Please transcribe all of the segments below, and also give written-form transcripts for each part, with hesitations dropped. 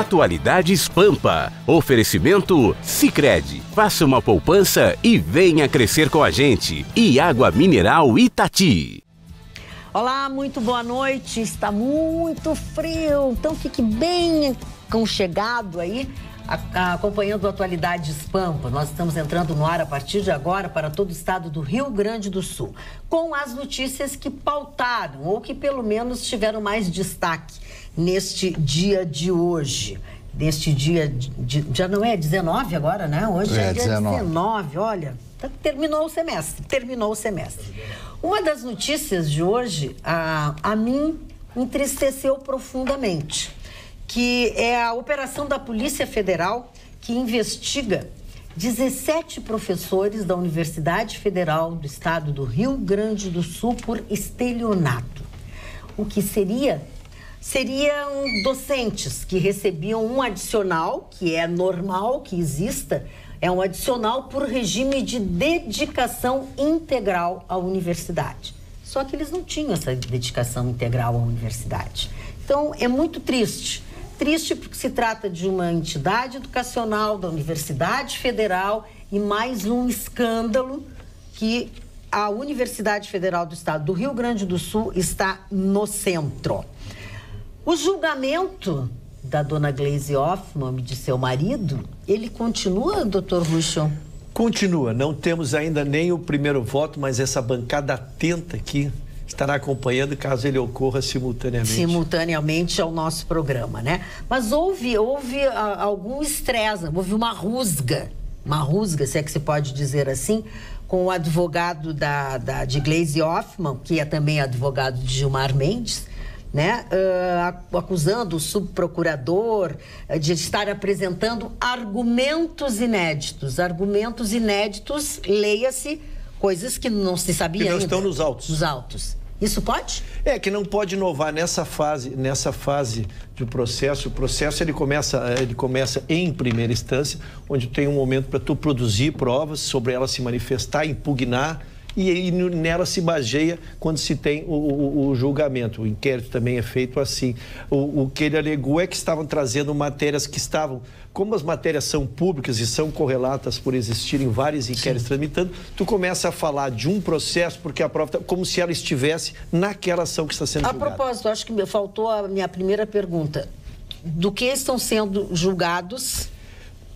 Atualidades Pampa. Oferecimento Sicredi. Faça uma poupança e venha crescer com a gente. E Água Mineral Itati. Olá, muito boa noite. Está muito frio, então fique bem aconchegado aí, acompanhando Atualidades Pampa. Nós estamos entrando no ar a partir de agora para todo o estado do Rio Grande do Sul, com as notícias que pautaram ou que pelo menos tiveram mais destaque neste dia de hoje. Neste dia, já não é 19 agora, né? Hoje é dia 19, olha, terminou o semestre. Uma das notícias de hoje, a mim, entristeceu profundamente, que é a operação da Polícia Federal que investiga 17 professores da Universidade Federal do Estado do Rio Grande do Sul por estelionato. O que seriam docentes que recebiam um adicional, que é normal que exista, é um adicional por regime de dedicação integral à universidade. Só que eles não tinham essa dedicação integral à universidade. Então, é muito triste. Triste porque se trata de uma entidade educacional da Universidade Federal e mais um escândalo que a Universidade Federal do Estado do Rio Grande do Sul está no centro. O julgamento da dona Gleisi Hoffmann, de seu marido, ele continua, doutor Ruschel? Continua. Não temos ainda nem o primeiro voto, mas essa bancada atenta aqui estará acompanhando caso ele ocorra simultaneamente. Simultaneamente ao nosso programa, né? Mas houve algum estresse, houve uma rusga, se é que se pode dizer assim, com o advogado de Gleisi Hoffmann, que é também advogado de Gilmar Mendes, né? Acusando o subprocurador de estar apresentando argumentos inéditos. Argumentos inéditos, leia-se, coisas que não se sabia ainda. Que não estão nos autos. Nos autos. Isso pode? É, que não pode inovar nessa fase do processo. O processo ele começa em primeira instância, onde tem um momento para tu produzir provas, sobre ela se manifestar, impugnar, e nela se baseia quando se tem o julgamento. O inquérito também é feito assim. O que ele alegou é que estavam trazendo matérias que estavam... Como as matérias são públicas e são correlatas por existirem vários inquéritos tramitando, tu começa a falar de um processo porque a prova como se ela estivesse naquela ação que está sendo julgada. A propósito, acho que me faltou a minha primeira pergunta. Do que estão sendo julgados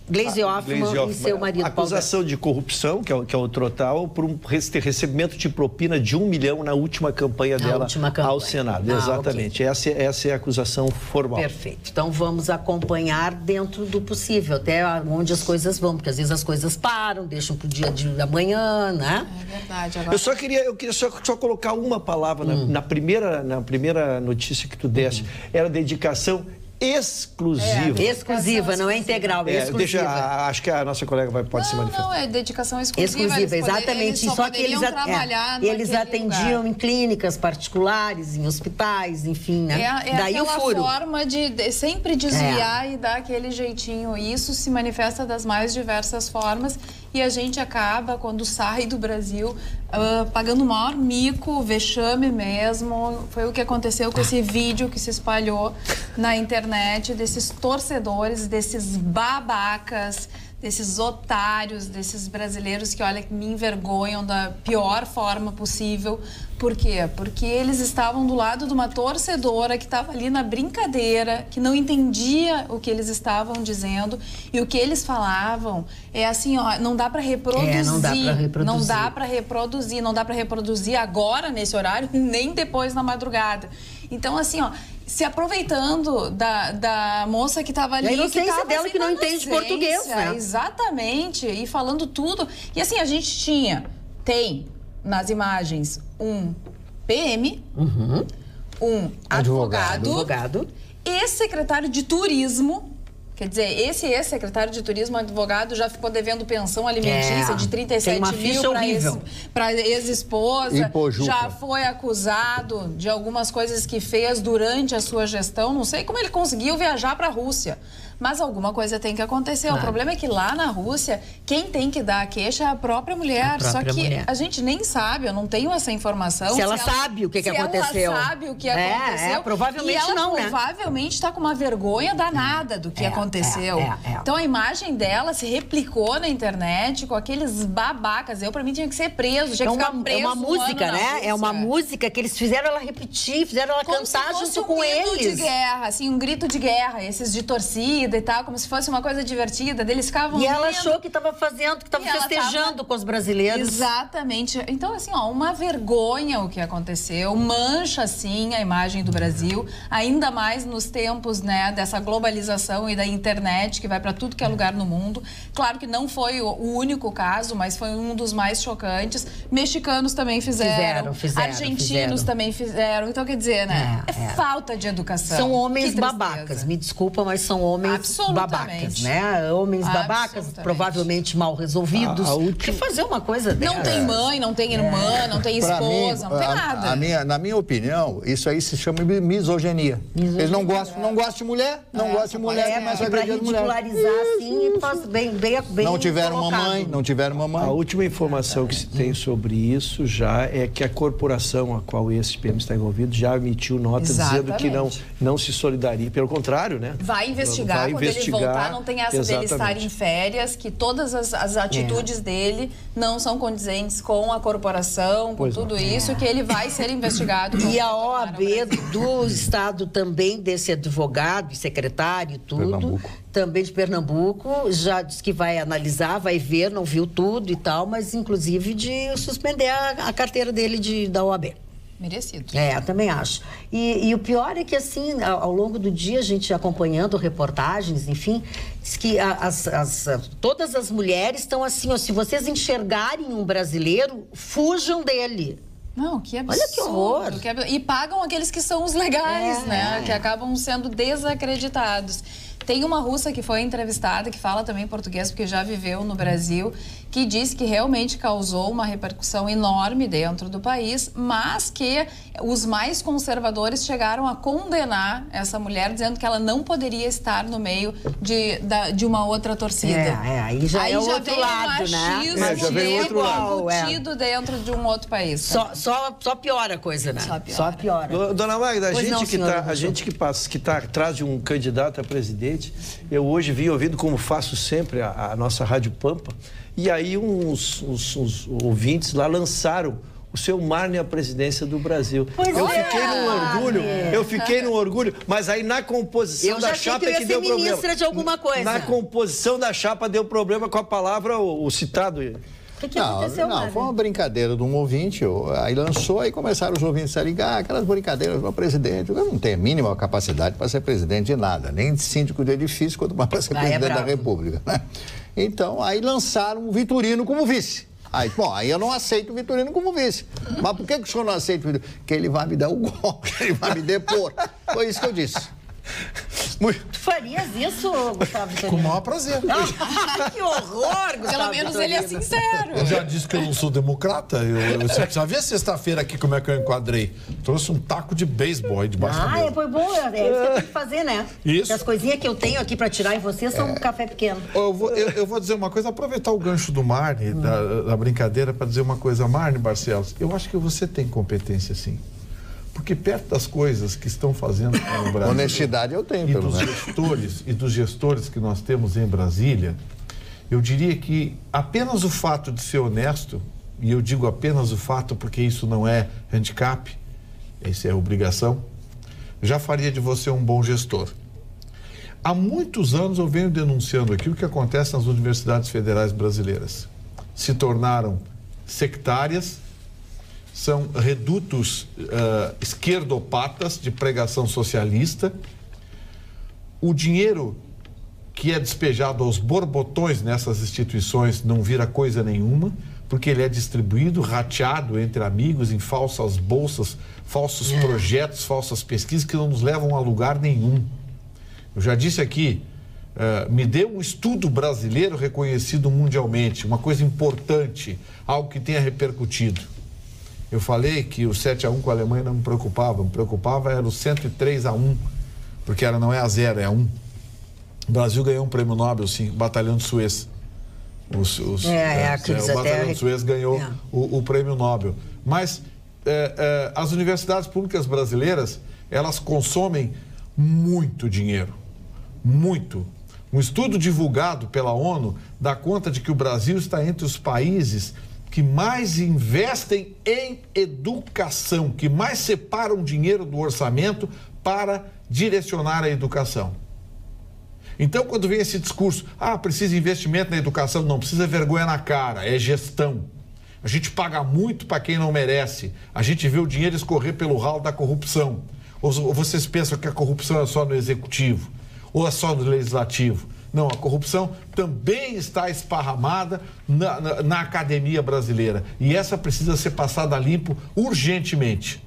Gleisi Hoffmann e seu marido? Acusação de corrupção, que é o total, por recebimento de propina de R$1 milhão na última campanha dela ao Senado. Exatamente. Okay. Essa é a acusação formal. Perfeito. Então vamos acompanhar dentro do possível, até onde as coisas vão, porque às vezes as coisas param, deixam para o dia de amanhã, né? É verdade. Agora... Eu queria só colocar uma palavra na primeira notícia que tu deste. Era dedicação exclusiva. Exclusiva, não é integral, é exclusiva. Acho que a nossa colega pode se manifestar. Não, é dedicação exclusiva. Exclusiva, exatamente. Só que eles atendiam lugar. Em clínicas particulares, em hospitais, enfim, né? Daí o furo. Forma de sempre desviar e dar aquele jeitinho. Isso se manifesta das mais diversas formas e a gente acaba, quando sai do Brasil, pagando o maior mico, vexame mesmo. Foi o que aconteceu com esse vídeo que se espalhou na internet, desses torcedores, desses babacas, desses otários, desses brasileiros que, olha, que me envergonham da pior forma possível. Por quê? Porque eles estavam do lado de uma torcedora que estava ali na brincadeira, que não entendia o que eles estavam dizendo, e o que eles falavam é assim, ó, não dá para reproduzir. Não dá para reproduzir agora, nesse horário, nem depois na madrugada. Então, assim, ó, se aproveitando da moça que estava ali... A inocência dela que não entende português, né? Exatamente, e falando tudo. E assim, a gente tem nas imagens um PM, um advogado e secretário de turismo. Quer dizer, esse ex-secretário de turismo, advogado, já ficou devendo pensão alimentícia de 37 mil para ex-esposa. Já foi acusado de algumas coisas que fez durante a sua gestão. Não sei como ele conseguiu viajar para a Rússia. mas alguma coisa tem que acontecer. Claro. O problema é que lá na Rússia, quem tem que dar a queixa é a própria mulher. Só que a gente nem sabe, eu não tenho essa informação. Se ela sabe o que aconteceu. Ela sabe o que aconteceu. Provavelmente ela não, né? Provavelmente está com uma vergonha danada do que aconteceu. Então a imagem dela se replicou na internet com aqueles babacas. Pra mim tinha que ser preso, tinha que ficar preso. É uma música, né? É uma música que eles fizeram ela repetir, fizeram ela cantar junto com eles. Um grito de guerra, assim, um grito de guerra, esses de torcida e tal, como se fosse uma coisa divertida. Eles ficavam E ela achou que estava fazendo, que estava festejando com os brasileiros. Exatamente. Então, assim, uma vergonha o que aconteceu, mancha, assim, a imagem do Brasil, ainda mais nos tempos, né, dessa globalização e da internet, que vai para tudo que é lugar no mundo. Claro que não foi o único caso, mas foi um dos mais chocantes. Mexicanos também fizeram. Argentinos também fizeram. Então, quer dizer, né? É falta de educação. São homens babacas. Me desculpa, mas são homens babacas, né? Homens babacas, provavelmente mal resolvidos. Que fazer uma coisa dessa. Não tem mãe, não tem irmã, não tem esposa, não tem nada. Na minha opinião, isso aí se chama misoginia. Eles não gostam de mulher, começa a agredir mulher. Ridicularizar assim e faz bem não tiveram uma mãe. A última informação que se tem sobre isso já é que a corporação a qual esse PM está envolvido já emitiu nota dizendo que não se solidariza. Pelo contrário, né? Vai investigar. Quando ele voltar, não tem essa dele estar em férias, que todas as atitudes dele não são condizentes com a corporação, com tudo isso, que ele vai ser investigado. E a OAB do Estado também, desse advogado e secretário e tudo, também de Pernambuco, já disse que vai analisar, vai ver, não viu tudo e tal, mas inclusive de suspender a carteira dele da OAB. Merecido. Também acho. E o pior é que, assim, ao longo do dia, a gente acompanhando reportagens, enfim, diz que todas as mulheres estão assim, ó, se vocês enxergarem um brasileiro, fujam dele. Não, que absurdo. Olha que horror. E pagam aqueles que são os legais, né? Que acabam sendo desacreditados. Tem uma russa que foi entrevistada, que fala também português, porque já viveu no Brasil, que disse que realmente causou uma repercussão enorme dentro do país, mas que os mais conservadores chegaram a condenar essa mulher, dizendo que ela não poderia estar no meio de uma outra torcida. Aí já é outro lado, né? Já vem outro lado. Dentro de um outro país. Só piora a coisa, né? Só piora. Dona Magda, a gente que está atrás de um candidato a presidente, eu hoje vim ouvindo, como faço sempre, a nossa Rádio Pampa, e aí uns ouvintes lá lançaram o seu Marne à presidência do Brasil. Eu fiquei num orgulho, mas aí na composição da chapa é que deu problema. Ministra de alguma coisa. Na composição da chapa deu problema com a palavra, o citado. O que aconteceu, Não, foi uma brincadeira de um ouvinte, aí lançou, aí começaram os ouvintes a ligar, aquelas brincadeiras do presidente. Eu não tenho a mínima capacidade para ser presidente de nada, nem de síndico de edifício, quanto mais para ser presidente da República, né? Então, aí lançaram o Vitorino como vice. Aí eu não aceito o Vitorino como vice. Mas por que o senhor não aceita o Vitorino? Porque ele vai me dar o golpe, ele vai me depor. Foi isso que eu disse. Tu farias isso, Gustavo Vitorino? Com o maior prazer. Que horror, Gustavo Pelo menos ele é sincero. Eu já disse que eu não sou democrata. Você já viu sexta-feira aqui como é que eu enquadrei? Trouxe um taco de beisebol aí debaixo da mesa. Foi bom. É isso que eu tenho que fazer, né? Isso. Porque as coisinhas que eu tenho aqui pra tirar em você são um café pequeno. Eu vou dizer uma coisa, aproveitar o gancho do Marne, da brincadeira, para dizer uma coisa. Marne Barcelos, eu acho que você tem competência, sim. Porque perto das coisas que estão fazendo no Brasil... Honestidade eu tenho, pelo menos. E dos gestores que nós temos em Brasília, eu diria que apenas o fato de ser honesto, e eu digo apenas o fato porque isso não é handicap, isso é obrigação, já faria de você um bom gestor. Há muitos anos eu venho denunciando aqui o que acontece nas universidades federais brasileiras. Se tornaram sectárias, são redutos esquerdopatas de pregação socialista. O dinheiro que é despejado aos borbotões nessas instituições não vira coisa nenhuma, porque ele é distribuído, rateado entre amigos em falsas bolsas, falsos projetos, falsas pesquisas que não nos levam a lugar nenhum. Eu já disse aqui, me dê um estudo brasileiro reconhecido mundialmente, uma coisa importante, algo que tenha repercutido. Eu falei que o 7-1 com a Alemanha não me preocupava era o 103-1, porque não é a 0, é a 1. O Brasil ganhou um prêmio Nobel, sim, Batalhão de Suez. O Batalhão de Suez ganhou o prêmio Nobel. Mas as universidades públicas brasileiras, elas consomem muito dinheiro. Muito. Um estudo divulgado pela ONU dá conta de que o Brasil está entre os países que mais investem em educação, que mais separam dinheiro do orçamento para direcionar a educação. Então, quando vem esse discurso, precisa investimento na educação, não precisa vergonha na cara, é gestão. A gente paga muito para quem não merece, a gente vê o dinheiro escorrer pelo ralo da corrupção. Ou vocês pensam que a corrupção é só no executivo, ou é só no legislativo? Não, a corrupção também está esparramada na academia brasileira. E essa precisa ser passada a limpo urgentemente.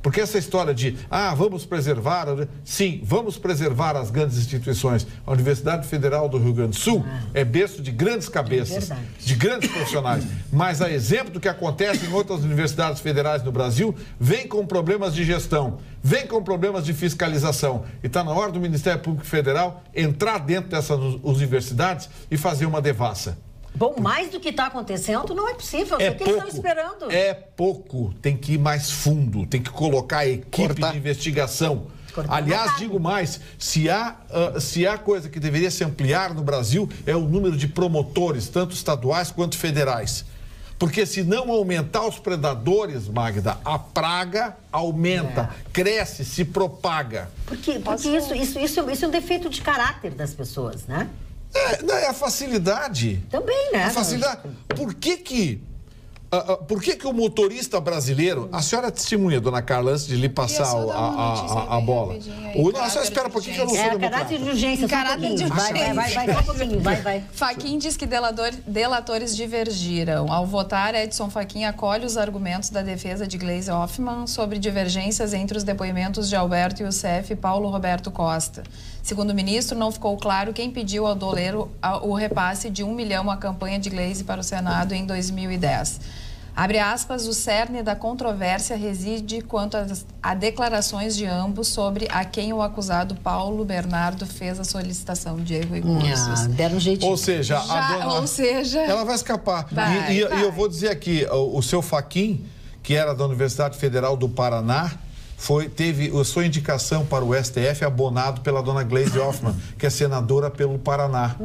Porque essa história de, vamos preservar... Sim, vamos preservar as grandes instituições. A Universidade Federal do Rio Grande do Sul é berço de grandes cabeças, de grandes profissionais. Mas, a exemplo do que acontece em outras universidades federais no Brasil, vem com problemas de gestão, vem com problemas de fiscalização. E está na hora do Ministério Público Federal entrar dentro dessas universidades e fazer uma devassa. Bom, mais do que está acontecendo não é possível. O que eles estão esperando? É pouco. Tem que ir mais fundo. Tem que colocar a equipe de investigação. Aliás, digo mais, se há coisa que deveria se ampliar no Brasil, é o número de promotores, tanto estaduais quanto federais. Porque se não aumentar os predadores, Magda, a praga aumenta, cresce, se propaga. Porque isso é um defeito de caráter das pessoas, né? É a facilidade. Também, né? A facilidade. Por que o motorista brasileiro... A senhora testemunha, dona Carla, antes de lhe passar a bola. A senhora espera um pouquinho que eu não sou democrata. Caráter de urgência, caráter de urgência. Vai, um pouquinho, vai. Fachin diz que delatores divergiram. Ao votar, Edson Fachin acolhe os argumentos da defesa de Gleisi Hoffmann sobre divergências entre os depoimentos de Alberto Youssef e Paulo Roberto Costa. Segundo o ministro, não ficou claro quem pediu ao doleiro o repasse de 1 milhão à campanha de Gleisi para o Senado em 2010. Abre aspas, o cerne da controvérsia reside quanto a declarações de ambos sobre a quem o acusado Paulo Bernardo fez a solicitação de erro e recursos. Deram um jeitinho. Ou seja, ela vai escapar. E eu vou dizer aqui, o seu Fachin, que era da Universidade Federal do Paraná, teve a sua indicação para o STF abonado pela dona Gleisi Hoffmann, que é senadora pelo Paraná.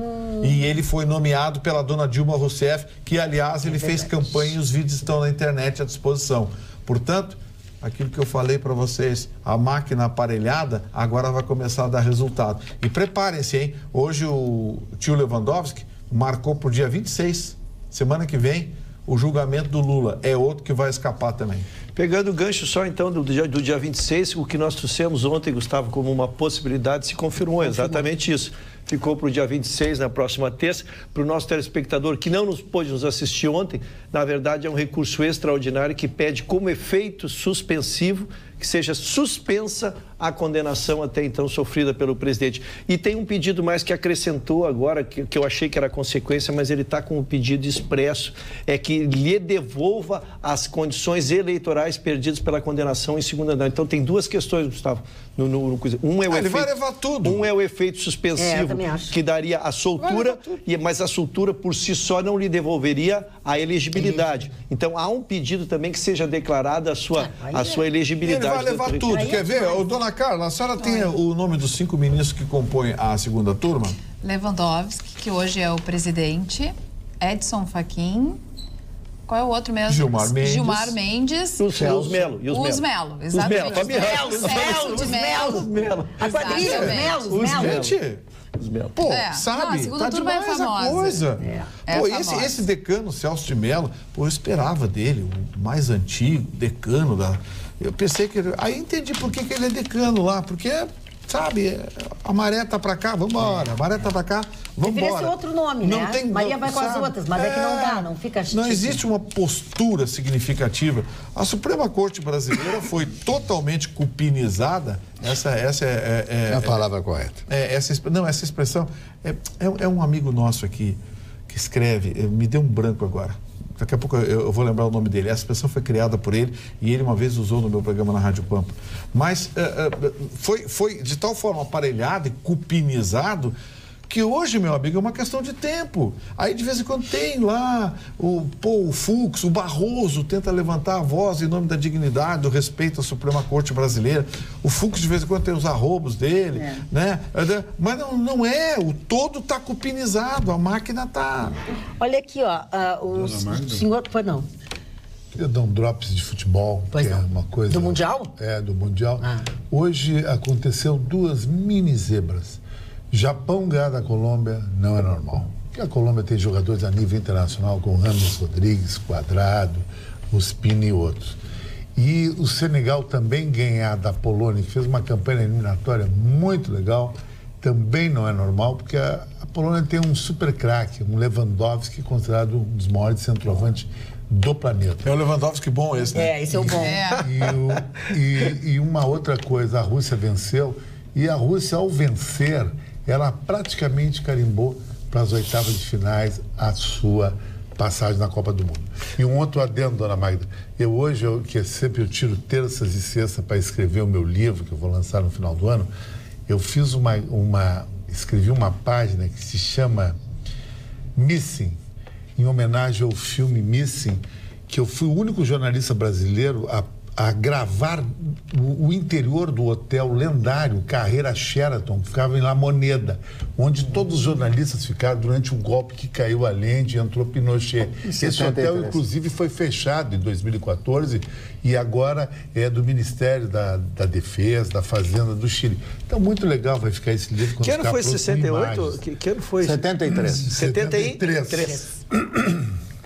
E ele foi nomeado pela dona Dilma Rousseff, que, aliás, ele fez campanha e os vídeos estão na internet à disposição. Portanto, aquilo que eu falei para vocês, a máquina aparelhada agora vai começar a dar resultado. E preparem-se, hein? Hoje o tio Lewandowski marcou para o dia 26, semana que vem, o julgamento do Lula. É outro que vai escapar também. Pegando o gancho só, então, do dia 26, o que nós trouxemos ontem, Gustavo, como uma possibilidade, se confirmou exatamente isso. Ficou para o dia 26, na próxima terça. Para o nosso telespectador que não pôde nos assistir ontem, na verdade é um recurso extraordinário que pede como efeito suspensivo que seja suspensa a condenação até então sofrida pelo presidente. E tem um pedido mais que acrescentou agora, que eu achei que era consequência, mas ele está com um pedido expresso, é que lhe devolva as condições eleitorais perdidas pela condenação em segunda andar. Então tem duas questões, Gustavo. Ele vai levar tudo. Um é o efeito suspensivo, que daria a soltura, mas a soltura por si só não lhe devolveria a elegibilidade. Então há um pedido também que seja declarada a sua elegibilidade. Ele vai levar tudo. Quer ver? Dona Carla, a senhora tem o nome dos 5 ministros que compõem a segunda turma? Lewandowski, que hoje é o presidente, Edson Fachin, qual é o outro mesmo? Gilmar Os Mendes. Melo. Os Melo, exatamente. Os Melo. A quadrilha, os Melo. Pô, sabe? Tá demais a coisa. Esse decano, Celso de Mello, eu esperava dele, o mais antigo decano da... Eu pensei que ele... Aí entendi por que ele é decano lá, porque, sabe, a maré tá pra cá, vambora, a maré tá pra cá, vambora. Deveria ser outro nome, não né? Tem, Maria vai com as outras, mas é que não dá, não fica chique. Não existe uma postura significativa. A Suprema Corte Brasileira foi totalmente cupinizada, essa é a palavra correta. Essa expressão, é um amigo nosso aqui que escreve, me deu um branco agora. Daqui a pouco eu vou lembrar o nome dele. Essa expressão foi criada por ele e ele uma vez usou no meu programa na Rádio Pampa. Mas foi de tal forma aparelhado e cupinizado Porque hoje, meu amigo, é uma questão de tempo. Aí, de vez em quando, tem lá o Fux, o Barroso, tenta levantar a voz em nome da dignidade, do respeito à Suprema Corte Brasileira. O Fux, de vez em quando, tem os arrobos dele, né? Mas não é, o todo está cupinizado, a máquina está... Olha aqui, ó, o senhor... Pois não. Eu dou um drops de futebol, pois que não. é uma coisa... Do Mundial? É, do Mundial. Hoje aconteceu 2 mini zebras. Japão ganhar da Colômbia não é normal. Porque a Colômbia tem jogadores a nível internacional, como Rames Rodrigues, Quadrado, Ospina e outros. E o Senegal também ganhar da Polônia, que fez uma campanha eliminatória muito legal, também não é normal, porque a Polônia tem um super craque, um Lewandowski, considerado um dos maiores centroavantes do planeta. É o Lewandowski bom esse, né? Esse é o bom. E uma outra coisa, a Rússia venceu, e a Rússia, ao vencer, ela praticamente carimbou para as oitavas de finais a sua passagem na Copa do Mundo. E um outro adendo, dona Magda, que sempre eu tiro terças e sextas para escrever o meu livro, que eu vou lançar no final do ano, eu fiz escrevi uma página que se chama Missing, em homenagem ao filme Missing, que eu fui o único jornalista brasileiro a gravar o interior do hotel lendário Carreira Sheraton, que ficava em La Moneda, onde todos os jornalistas ficaram durante um golpe que caiu a lente e entrou Pinochet. Esse hotel, inclusive, foi fechado em 2014 e agora é do Ministério da Defesa, da Fazenda do Chile. Então, muito legal vai ficar esse livro. Que ano foi 68? Que ano foi? 73. 73.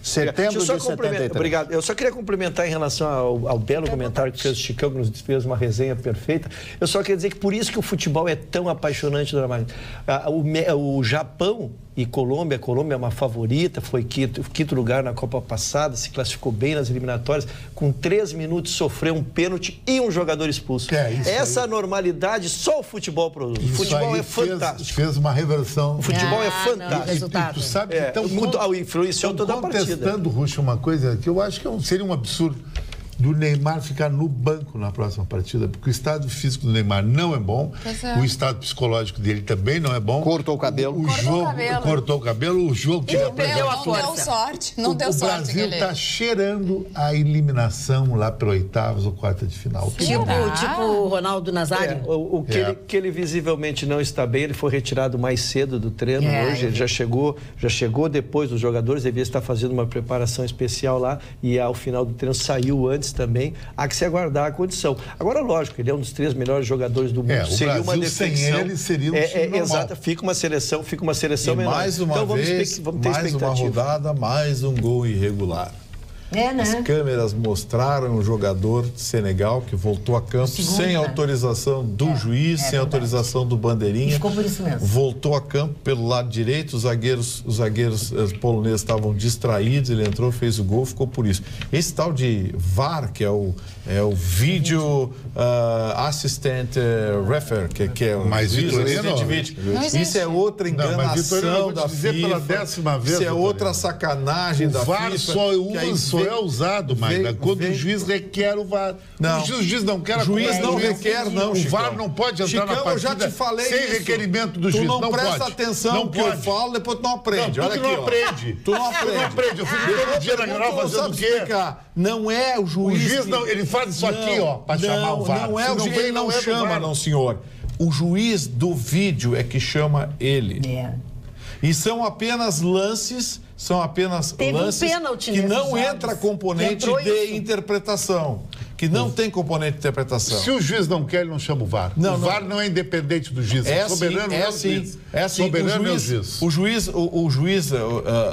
Setembro de 73. Obrigado. Eu só queria complementar em relação ao belo comentário que fez o Chicão, que nos fez uma resenha perfeita. Eu só queria dizer que por isso que o futebol é tão apaixonante, dona Maria. O Japão e Colômbia, a Colômbia é uma favorita, foi quinto lugar na Copa passada, se classificou bem nas eliminatórias, com 3 minutos sofreu um pênalti e um jogador expulso. Essa normalidade só o futebol produz. O futebol é fantástico. Fez uma reversão. O futebol é fantástico. Tu sabe que influenciou toda a partida. Contestando, Ruxa, uma coisa que eu acho que seria um absurdo do Neymar ficar no banco na próxima partida, porque o estado físico do Neymar não é bom, o estado psicológico dele também não é bom. Cortou o cabelo. Cortou o cabelo, o jogo que ele apresentou. Não deu sorte, não deu sorte. O Brasil está cheirando a eliminação lá para oitavas ou quarta de final. Tipo o Ronaldo Nazário? Que ele visivelmente não está bem, ele foi retirado mais cedo do treino hoje, ele já chegou depois dos jogadores, devia estar fazendo uma preparação especial lá e ao final do treino saiu antes também, há que se aguardar a condição. Agora, lógico, ele é um dos 3 melhores jogadores do mundo. Seria uma defecção. Sem ele seria um time exato, fica uma seleção menor. Mais uma vez, mais uma rodada, mais um gol irregular. As câmeras mostraram um jogador de Senegal que voltou a campo sem autorização do juiz, sem autorização do bandeirinha. Ficou por isso mesmo. Voltou a campo pelo lado direito, os zagueiros poloneses estavam distraídos, ele entrou, fez o gol, ficou por isso. Esse tal de VAR, que é o Video Assistant Referee, que é o mais isso é outra enganação da FIFA. Pela 10ª vez, isso é outra sacanagem da FIFA. O VAR só é usado, Magda, quando o juiz requer o VAR. Não. O juiz não quer o juiz não requer, não, o VAR não pode entrar na partida eu já te falei sem isso. requerimento do juiz. Tu não presta atenção no que eu falo, depois tu não aprende. Não, olha aqui, não aprende. Tu não aprende. Eu fico todo dia na grava fazendo o quê? Não é o juiz. O juiz não, ele faz isso aqui, ó, para chamar o VAR. Não é o juiz, ele não chama, não, senhor. O juiz do vídeo é que chama ele. E são apenas lances, que não entra componente de interpretação. Que não tem componente de interpretação. Se o juiz não quer, ele não chama o VAR. O VAR não é independente do juiz. Soberano é o juiz. Soberano é o juiz. O juiz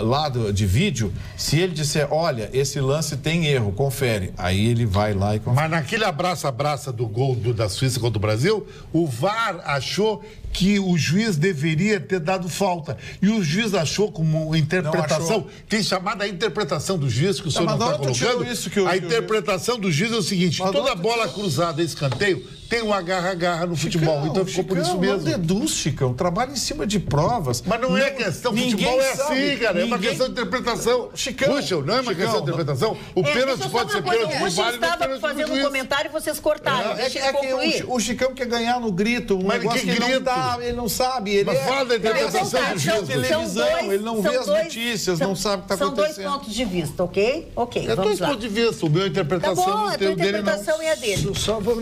lá de vídeo, se ele disser, olha, esse lance tem erro, confere. Aí ele vai lá e confere. Mas naquele abraça-abraça do gol da Suíça contra o Brasil, o VAR achou que o juiz deveria ter dado falta. E o juiz achou, como interpretação interpretação, tem chamada a interpretação do juiz, que o senhor não está colocando. A interpretação do juiz é o seguinte, toda bola cruzada, escanteio, tem um agarra-agarra no futebol, então ficou por isso mesmo. Não deduz, Chicão, trabalha em cima de provas. Mas não é questão, futebol é assim, cara, é uma questão de interpretação. Puxa, não é uma questão de interpretação? O pênalti pode ser pênalti pro VAR. Eu estava fazendo um comentário e vocês cortaram. Deixa ele concluir. O Chicão quer ganhar no grito, mas negócio que ele não sabe. Mas fala da interpretação do juiz. Televisão, ele não vê as notícias, não sabe o que está acontecendo. São 2 pontos de vista, ok? Ok, vamos lá. É 2 pontos de vista, o meu interpretação não tem o dele, não. A tua interpretação é a dele. Por favor,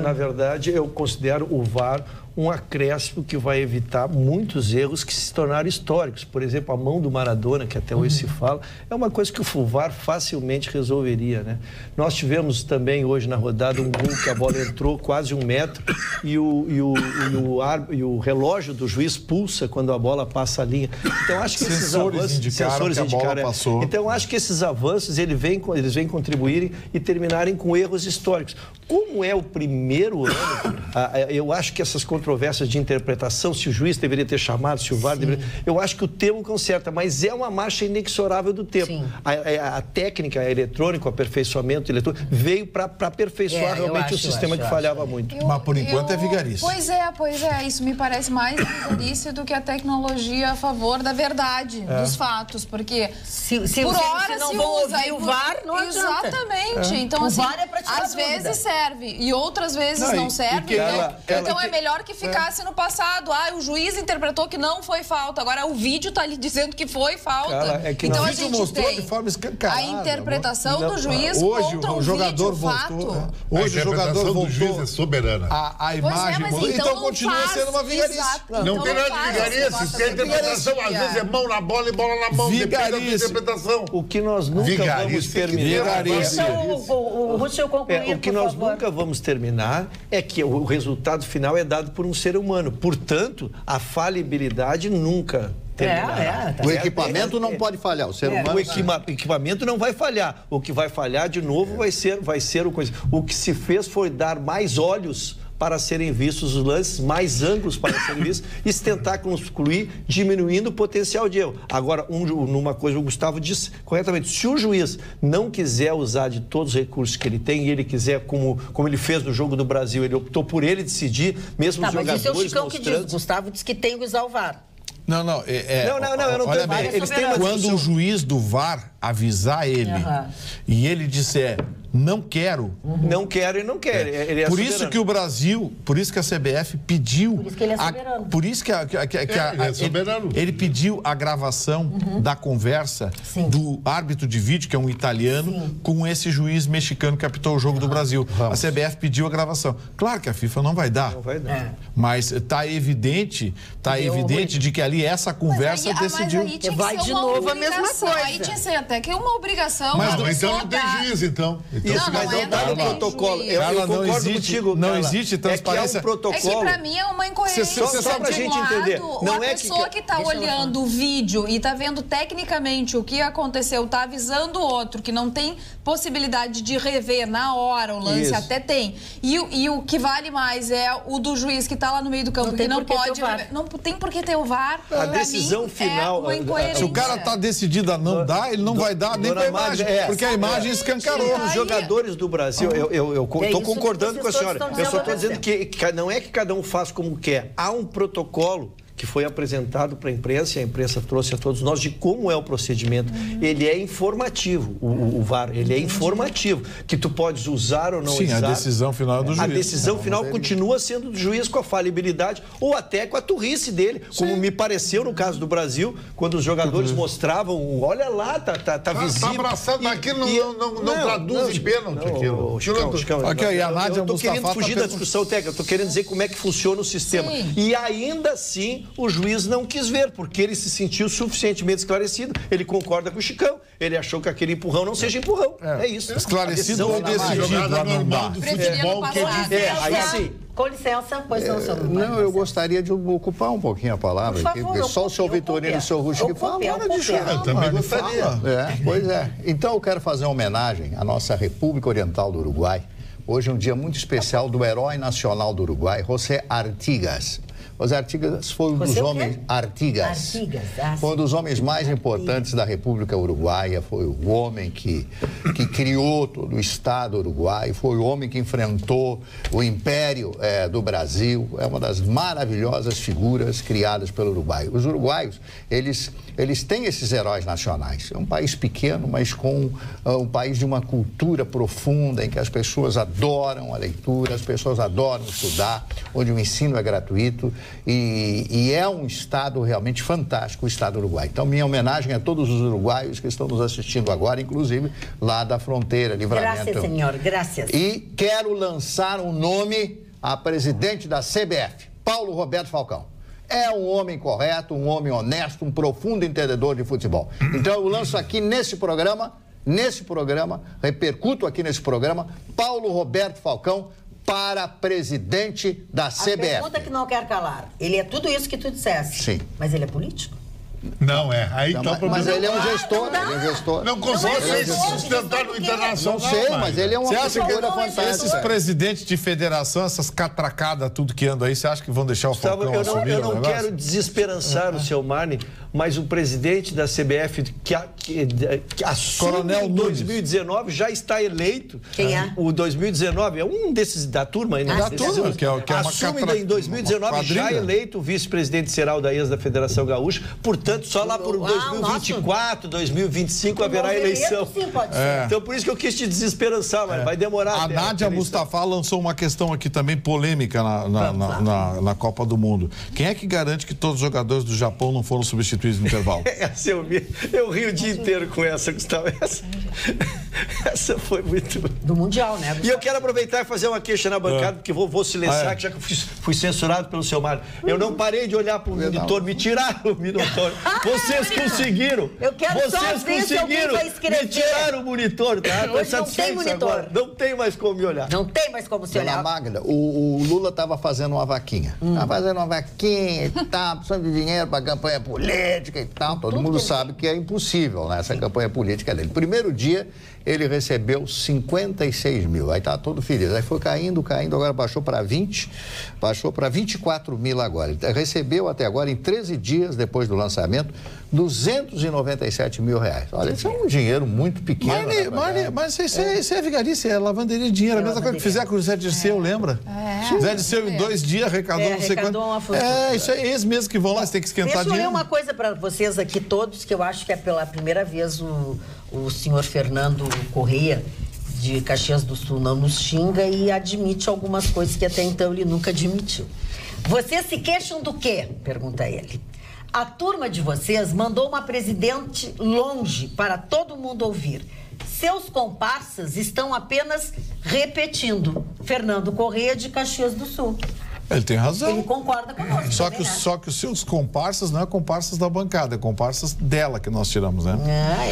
na verdade, eu considero o VAR um acréscimo que vai evitar muitos erros que se tornaram históricos. Por exemplo, a mão do Maradona, que até hoje se fala, é uma coisa que o VAR facilmente resolveria, né? Nós tivemos também hoje na rodada um gol que a bola entrou quase 1 metro e o relógio do juiz pulsa quando a bola passa a linha. Então, acho que esses avanços... Sensores indicaram. Passou. Então, acho que esses avanços, eles vêm contribuírem e terminarem com erros históricos. Como é o primeiro ano, eu acho que essas controvérsias de interpretação, se o juiz deveria ter chamado, se o VAR deveria... Eu acho que o tempo conserta, mas é uma marcha inexorável do tempo. A técnica eletrônica, o aperfeiçoamento eletrônico, veio para aperfeiçoar realmente o sistema que falhava muito. Mas, por enquanto, é vigarice. Pois é. Isso me parece mais vigarice do que a tecnologia a favor da verdade, dos fatos, porque se não vão ouvir o VAR, não adianta. Exatamente. Então, assim, às vezes serve e outras vezes não serve. Então, é melhor que ficasse no passado. O juiz interpretou que não foi falta. Agora, o vídeo está ali dizendo que foi falta. Então, a gente mostrou de forma escancarada. A interpretação do juiz hoje contra o jogador voltou. Hoje o jogador voltou. Do juiz é soberana. A imagem então continua sendo uma vigarice. Não tem nada de vigarice. Tem interpretação, às vezes é mão na bola e bola na mão. Depende da interpretação. O que nós nunca vamos terminar... O que nós nunca vamos terminar é que o resultado final é dado por um ser humano. Portanto, a falibilidade nunca terminará. O equipamento não pode falhar. O ser humano... O equipamento não vai falhar. O que vai falhar, de novo, vai ser o coisa. O que se fez foi dar mais olhos para serem vistos os lances, mais ângulos para serem vistos, e se tentar concluir diminuindo o potencial de erro. Agora, numa coisa, o Gustavo disse corretamente, se o juiz não quiser usar de todos os recursos que ele tem, e ele quiser, como ele fez no jogo do Brasil, ele optou por ele decidir, mesmo os jogadores mas isso é o Chicão mostrando... que diz, Gustavo disse que tem que usar o VAR. Não, eu não olha bem, quando o juiz do VAR avisar ele e ele disser não quero. Não quero e não quer. Ele é por isso que o Brasil, por isso que a CBF pediu... Por isso que ele é soberano. Por isso que ele é soberano. Ele pediu a gravação da conversa do árbitro de vídeo, que é um italiano, com esse juiz mexicano que apitou o jogo do Brasil. A CBF pediu a gravação. Claro que a FIFA não vai dar. Não vai dar. Mas está evidente de que ali essa conversa decidiu. Mas aí tinha vai de novo a mesma coisa. Aí tinha que ser até que uma obrigação. Mas então não tem juiz, então. Isso, mas não está no protocolo. Eu concordo contigo, não existe transparência. É que é um protocolo. É que pra mim é uma incoerência. Só pra gente entender. Não a pessoa que está olhando o vídeo e está vendo tecnicamente o que aconteceu, está avisando o outro que não tem possibilidade de rever na hora o lance, até tem. E o que vale mais é o do juiz que está lá no meio do campo, que não pode... Não tem por que ter o VAR. A decisão final... Se o cara está decidido a não dar, ele não vai dar nem para a imagem, porque a imagem escancarou. Os jogadores do Brasil, eu estou concordando com a senhora. Eu só estou dizendo que não é que cada um faz como quer. Há um protocolo que foi apresentado para a imprensa, e a imprensa trouxe a todos nós de como é o procedimento. Ele é informativo, o VAR, ele é informativo, que tu podes usar ou não usar. Sim, a decisão final é do juiz. A decisão final continua sendo do juiz com a falibilidade ou até com a turrice dele, como me pareceu no caso do Brasil, quando os jogadores mostravam, olha lá, tá visível. Está abraçado, mas aquilo não traduz em pênalti aquilo. Chicão, eu estou querendo fugir da discussão técnica, eu estou querendo dizer como é que funciona o sistema. E ainda assim, o juiz não quis ver, porque ele se sentiu suficientemente esclarecido. Ele concorda com o Chicão. Ele achou que aquele empurrão não seja empurrão. É isso. Esclarecido ou decidido a não dar. Do futebol que aí sim. Com licença, pois não, senhor. Não, eu gostaria de ocupar um pouquinho a palavra. Por favor, porque só o senhor Vitorino e o senhor Russo que falam. Eu também gostaria. Pois é. Então eu quero fazer uma homenagem à nossa República Oriental do Uruguai. Hoje é um dia muito especial do herói nacional do Uruguai, José Artigas. José Artigas foi um dos homens... Artigas. Foi um dos homens mais importantes da República Uruguaia, foi o homem que criou todo o Estado uruguaio, foi o homem que enfrentou o Império do Brasil, é uma das maravilhosas figuras criadas pelo Uruguai. Os uruguaios, eles têm esses heróis nacionais. É um país pequeno, mas com um país de uma cultura profunda, em que as pessoas adoram a leitura, as pessoas adoram estudar, onde o ensino é gratuito e é um estado realmente fantástico, o estado uruguai. Então, minha homenagem a todos os uruguaios que estão nos assistindo agora, inclusive lá da fronteira, Livramento. Graças, senhor, graças. E quero lançar um nome a presidente da CBF, Paulo Roberto Falcão. É um homem correto, um homem honesto, um profundo entendedor de futebol. Então, eu lanço aqui nesse programa, repercuto aqui nesse programa, Paulo Roberto Falcão para presidente da CBF. A pergunta que não quer calar. Ele é tudo isso que tu disseste. Sim. Mas ele é político? Não é. Aí não, tá o problema. mas ele é um gestor, Não consegue se sustentar no internacional. Não sei, mas ele é uma figura fantástica. Esses presidentes de federação, essas catracadas, tudo que andam aí, você acha que vão deixar o Falcão assumir? Eu não quero desesperançar o seu Marne, mas o presidente da CBF que assume em 2019 já está eleito. Quem é? O 2019 é um desses da turma. Da turma, que é uma assume em 2019 já eleito o vice-presidente será da Federação Gaúcha. Portanto, só lá por 2024, 2025 haverá eleição. Sim, pode ser. Então, por isso que eu quis te desesperançar, mas vai demorar. A Nádia Mustafa lançou uma questão aqui também polêmica na Copa do Mundo. Quem é que garante que todos os jogadores do Japão não foram substituídos no intervalo? Eu rio o dia inteiro com essa, Gustavo. Essa foi muito... Do Mundial, né, Gustavo? E eu quero aproveitar e fazer uma queixa na bancada, porque vou silenciar, que já que eu fui censurado pelo seu Mário. Eu não parei de olhar para o monitor, me tiraram o monitor. Vocês conseguiram. Eu quero Vocês só ver se alguém vai escrever. Me tiraram o monitor, tá? Hoje não tem monitor. Agora. Não tem mais como me olhar. Não tem mais como se olhar. Dona Magda, o Lula estava fazendo uma vaquinha. Estava fazendo uma vaquinha e tal, precisando de dinheiro para campanha política e tal. Todo mundo sabe que é impossível, né, essa campanha política dele. Primeiro dia, ele recebeu 56 mil. Aí tá todo feliz. Aí foi caindo, agora baixou para 20, baixou para 24 mil agora. Ele recebeu até agora, em 13 dias depois do lançamento, 297 mil reais. Olha, isso é um dinheiro muito pequeno. Mas isso é vigarice, é lavanderia de dinheiro. A mesma coisa que fizeram com o Zé Dirceu, lembra? O Zé Dirceu, em 2 dias, arrecadou não sei quanto. Isso é eles mesmos que vão lá, você tem que esquentar dinheiro. Deixa eu ler uma coisa para vocês aqui todos, que eu acho que é pela primeira vez o senhor Fernando Correia, de Caxias do Sul, não nos xinga e admite algumas coisas que até então ele nunca admitiu. Vocês se queixam do quê? Pergunta ele. A turma de vocês mandou uma presidente longe para todo mundo ouvir. Seus comparsas estão apenas repetindo. Fernando Correia, de Caxias do Sul. Ele tem razão. Ele concorda conosco. Só que os seus comparsas não é comparsas da bancada, é comparsas dela que nós tiramos, né?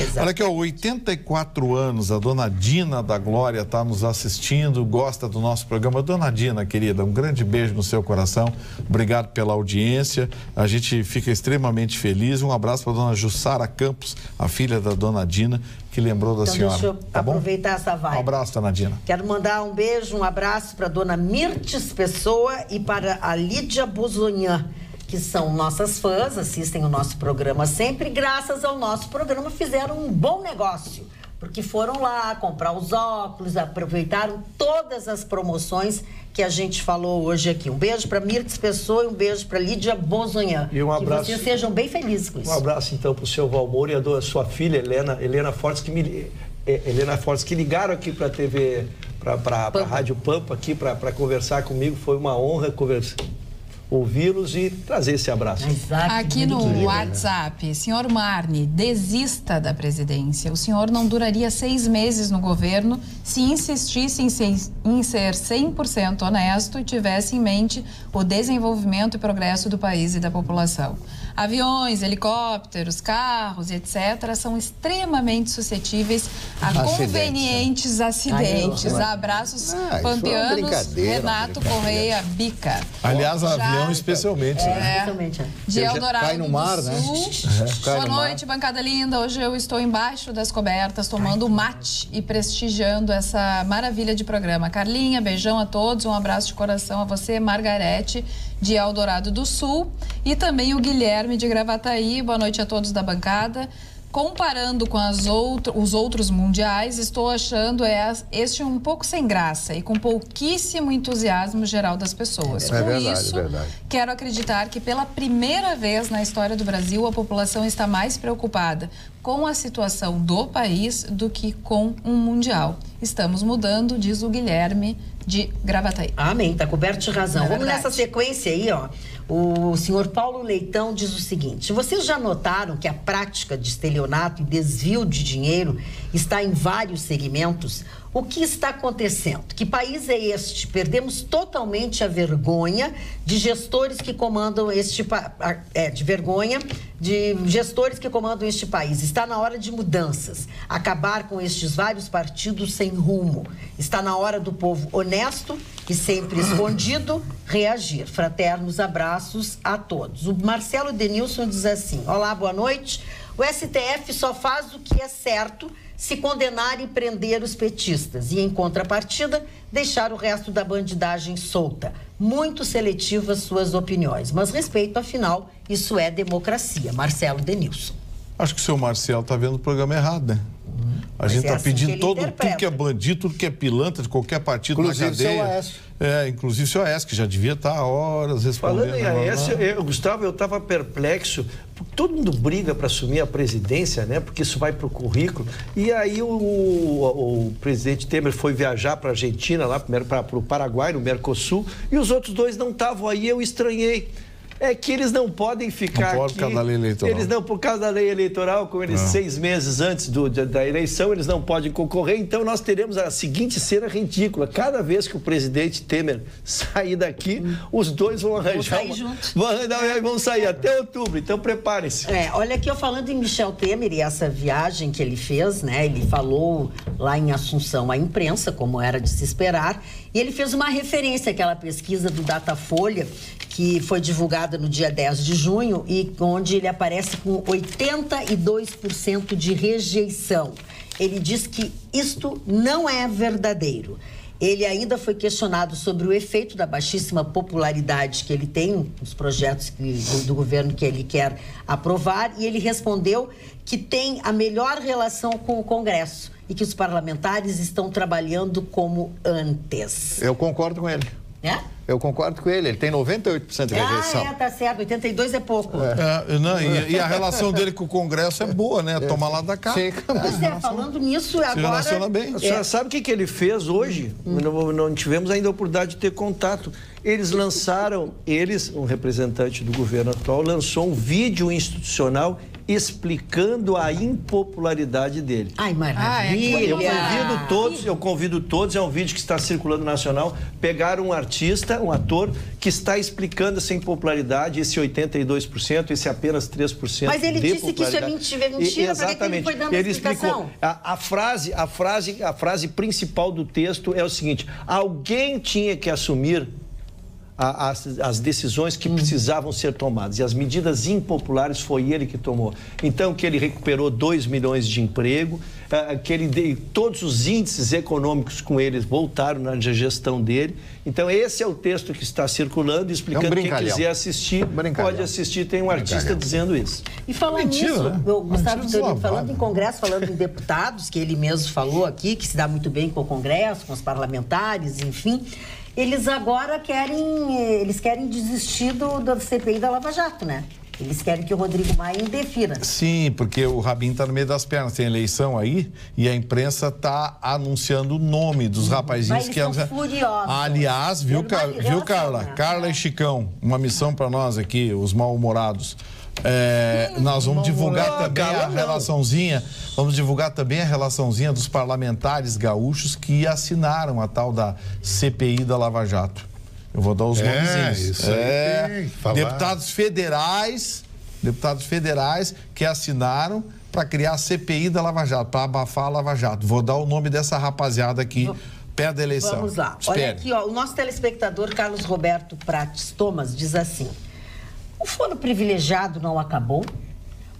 Exato. Olha aqui, 84 anos, a dona Dina da Glória está nos assistindo, gosta do nosso programa. Dona Dina, querida, um grande beijo no seu coração. Obrigado pela audiência. A gente fica extremamente feliz. Um abraço para a dona Jussara Campos, a filha da dona Dina, que lembrou da senhora. Deixa eu aproveitar essa vibe. Um abraço, dona Dina. Quero mandar um beijo, um abraço para a dona Mirtes Pessoa e para a Lídia Bozonhan, que são nossas fãs, assistem o nosso programa sempre. Graças ao nosso programa fizeram um bom negócio, porque foram lá comprar os óculos, aproveitaram todas as promoções que a gente falou hoje aqui. Um beijo para Mirtes Pessoa e um beijo para Lídia Bozonhan. E um abraço. Que vocês sejam bem felizes com isso. Um abraço, então, para o seu Valmor e a sua filha, Helena Fortes, que ligaram aqui para a TV, para a Rádio Pampa, aqui para conversar comigo. Foi uma honra ouvi-los e trazer esse abraço. Exato, aqui no WhatsApp, senhor Marne, desista da presidência. O senhor não duraria 6 meses no governo se insistisse em ser 100% honesto e tivesse em mente o desenvolvimento e progresso do país e da população. Aviões, helicópteros, carros, etc., são extremamente suscetíveis a convenientes acidentes. Abraços pampianos, Renato Correia Bica. Aliás, Milhão especialmente. Especialmente. De Eldorado cai no mar, né? Boa noite, bancada linda. Hoje eu estou embaixo das cobertas, tomando mate e prestigiando essa maravilha de programa. Carlinha, beijão a todos, um abraço de coração a você, Margarete, de Eldorado do Sul, e também o Guilherme de Gravataí. Boa noite a todos da bancada. Comparando com os outros mundiais, estou achando este um pouco sem graça e com pouquíssimo entusiasmo geral das pessoas. É Com verdade, isso, é verdade. quero acreditar que pela primeira vez na história do Brasil, a população está mais preocupada com a situação do país do que com um mundial. Estamos mudando, diz o Guilherme de Gravataí. Amém, tá coberto de razão. É Vamos verdade. nessa sequência aí, ó. O senhor Paulo Leitão diz o seguinte: vocês já notaram que a prática de estelionato e desvio de dinheiro está em vários segmentos? O que está acontecendo? Que país é este? Perdemos totalmente a vergonha de gestores que comandam este país. Está na hora de mudanças, acabar com estes vários partidos sem rumo. Está na hora do povo honesto e sempre escondido reagir. Fraternos abraços a todos. O Marcelo Denilson diz assim: olá, boa noite. O STF só faz o que é certo se condenar e prender os petistas e, em contrapartida, deixar o resto da bandidagem solta. Muito seletivas suas opiniões, mas respeito, afinal, isso é democracia. Marcelo Denilson. Acho que o seu Marcelo está vendo o programa errado, né? A gente está assim pedindo tudo que é bandido, tudo que é pilantra de qualquer partido Inclusive na cadeia. o seu Aécio. Inclusive o seu Aécio, que já devia estar há horas respondendo. Falando em Aécio, Gustavo, eu estava perplexo. Todo mundo briga para assumir a presidência, né? Porque isso vai para o currículo. E aí o presidente Temer foi viajar para a Argentina, lá para o Paraguai, no Mercosul, e os outros dois não estavam aí, eu estranhei. É que eles não podem ficar não aqui... Por causa da lei eleitoral. Eles não, por causa da lei eleitoral, como eles 6 meses antes da eleição, eles não podem concorrer. Então, nós teremos a seguinte cena ridícula. Cada vez que o presidente Temer sair daqui, os dois vão arranjar... Vão sair até outubro. Então, preparem-se. Olha aqui, eu falando em Michel Temer e essa viagem que ele fez, né? Ele falou lá em Assunção à imprensa, como era de se esperar, e ele fez uma referência àquela pesquisa do Datafolha, que foi divulgada no dia 10 de junho e onde ele aparece com 82% de rejeição. Ele diz que isto não é verdadeiro. Ele ainda foi questionado sobre o efeito da baixíssima popularidade que ele tem nos projetos do governo que ele quer aprovar, e ele respondeu que tem a melhor relação com o Congresso e que os parlamentares estão trabalhando como antes. Eu concordo com ele. Eu concordo com ele tem 98% de rejeição. Tá certo, 82 é pouco. E a relação dele com o Congresso é boa, né? Toma lá da cá. Pois falando nisso, agora... Se relaciona bem. A senhora sabe o que ele fez hoje? Não tivemos ainda a oportunidade de ter contato. Eles lançaram, um representante do governo atual, lançou um vídeo institucional explicando a impopularidade dele. Ai, maravilha! Eu convido todos, é um vídeo que está circulando nacional, pegar um artista, um ator, que está explicando essa impopularidade, esse 82%, esse apenas 3% Mas ele disse que isso é mentira, para que ele foi dando ele explicação. Explicou. A frase principal do texto é o seguinte: alguém tinha que assumir as decisões que precisavam ser tomadas. E as medidas impopulares foi ele que tomou. Então, que ele recuperou 2 milhões de emprego, todos os índices econômicos com eles voltaram na gestão dele. Então, esse é o texto que está circulando, explicando. Quem quiser assistir, pode assistir. Tem um artista dizendo isso. E falando nisso, Gustavo, falando em Congresso, falando em deputados, que ele mesmo falou aqui, que se dá muito bem com o Congresso, com os parlamentares, enfim... Eles agora querem desistir da CPI da Lava Jato, né? Eles querem que o Rodrigo Maia indefira. Sim, porque o rabinho está no meio das pernas. Tem eleição aí e a imprensa está anunciando o nome dos rapazinhos que... Estão furiosos. Aliás, viu, Carla? Carla e Chicão, uma missão para nós aqui, os mal-humorados. Nós vamos divulgar também a relaçãozinha. Vamos divulgar também a relaçãozinha dos parlamentares gaúchos que assinaram a tal da CPI da Lava Jato. Eu vou dar os nomezinhos. Deputados federais que assinaram para criar a CPI da Lava Jato, para abafar a Lava Jato. Vou dar o nome dessa rapaziada aqui Perto da eleição. Vamos lá. Espere. Olha aqui, ó, o nosso telespectador Carlos Roberto Prates Thomas diz assim: o foro privilegiado não acabou?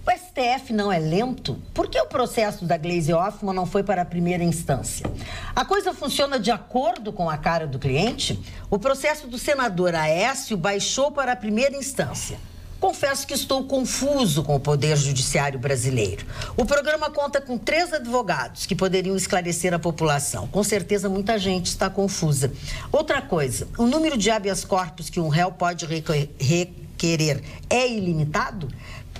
O STF não é lento? Por que o processo da Gleisi Hoffmann não foi para a primeira instância? A coisa funciona de acordo com a cara do cliente? O processo do senador Aécio baixou para a primeira instância. Confesso que estou confuso com o Poder Judiciário brasileiro. O programa conta com 3 advogados que poderiam esclarecer a população. Com certeza, muita gente está confusa. Outra coisa, o número de habeas corpus que um réu pode requerer é ilimitado?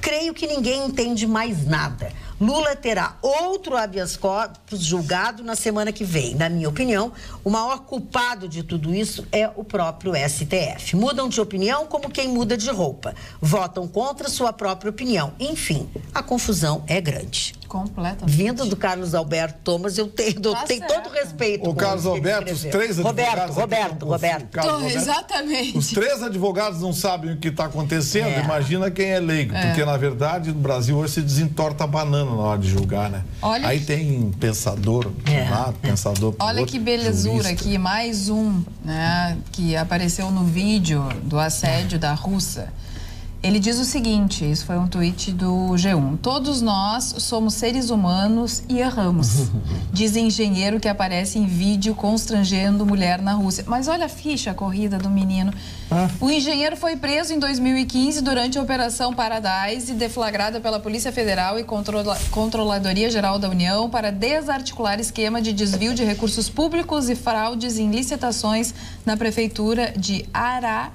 Creio que ninguém entende mais nada. Lula terá outro habeas corpus julgado na semana que vem. Na minha opinião, o maior culpado de tudo isso é o próprio STF. Mudam de opinião como quem muda de roupa. Votam contra sua própria opinião. Enfim, a confusão é grande. Completamente. Vindo do Carlos Alberto Thomas, eu tenho todo o respeito. O Carlos Alberto, os 3 advogados... Roberto. Exatamente. Os 3 advogados não sabem o que está acontecendo. Imagina quem é leigo. Porque, na verdade, no Brasil hoje se desentorta a banana na hora de julgar, né? Olha aí tem pensador pro lado, pensador pro Olha outro, que belezura jurista. aqui, mais um, né, que apareceu no vídeo do assédio da Russa. Ele diz o seguinte, isso foi um tweet do G1. Todos nós somos seres humanos e erramos. Diz engenheiro que aparece em vídeo constrangendo mulher na Rússia. Mas olha a ficha, a corrida do menino. O engenheiro foi preso em 2015 durante a Operação Paradise, deflagrada pela Polícia Federal e Controladoria Geral da União para desarticular esquema de desvio de recursos públicos e fraudes em licitações na Prefeitura de Araripina.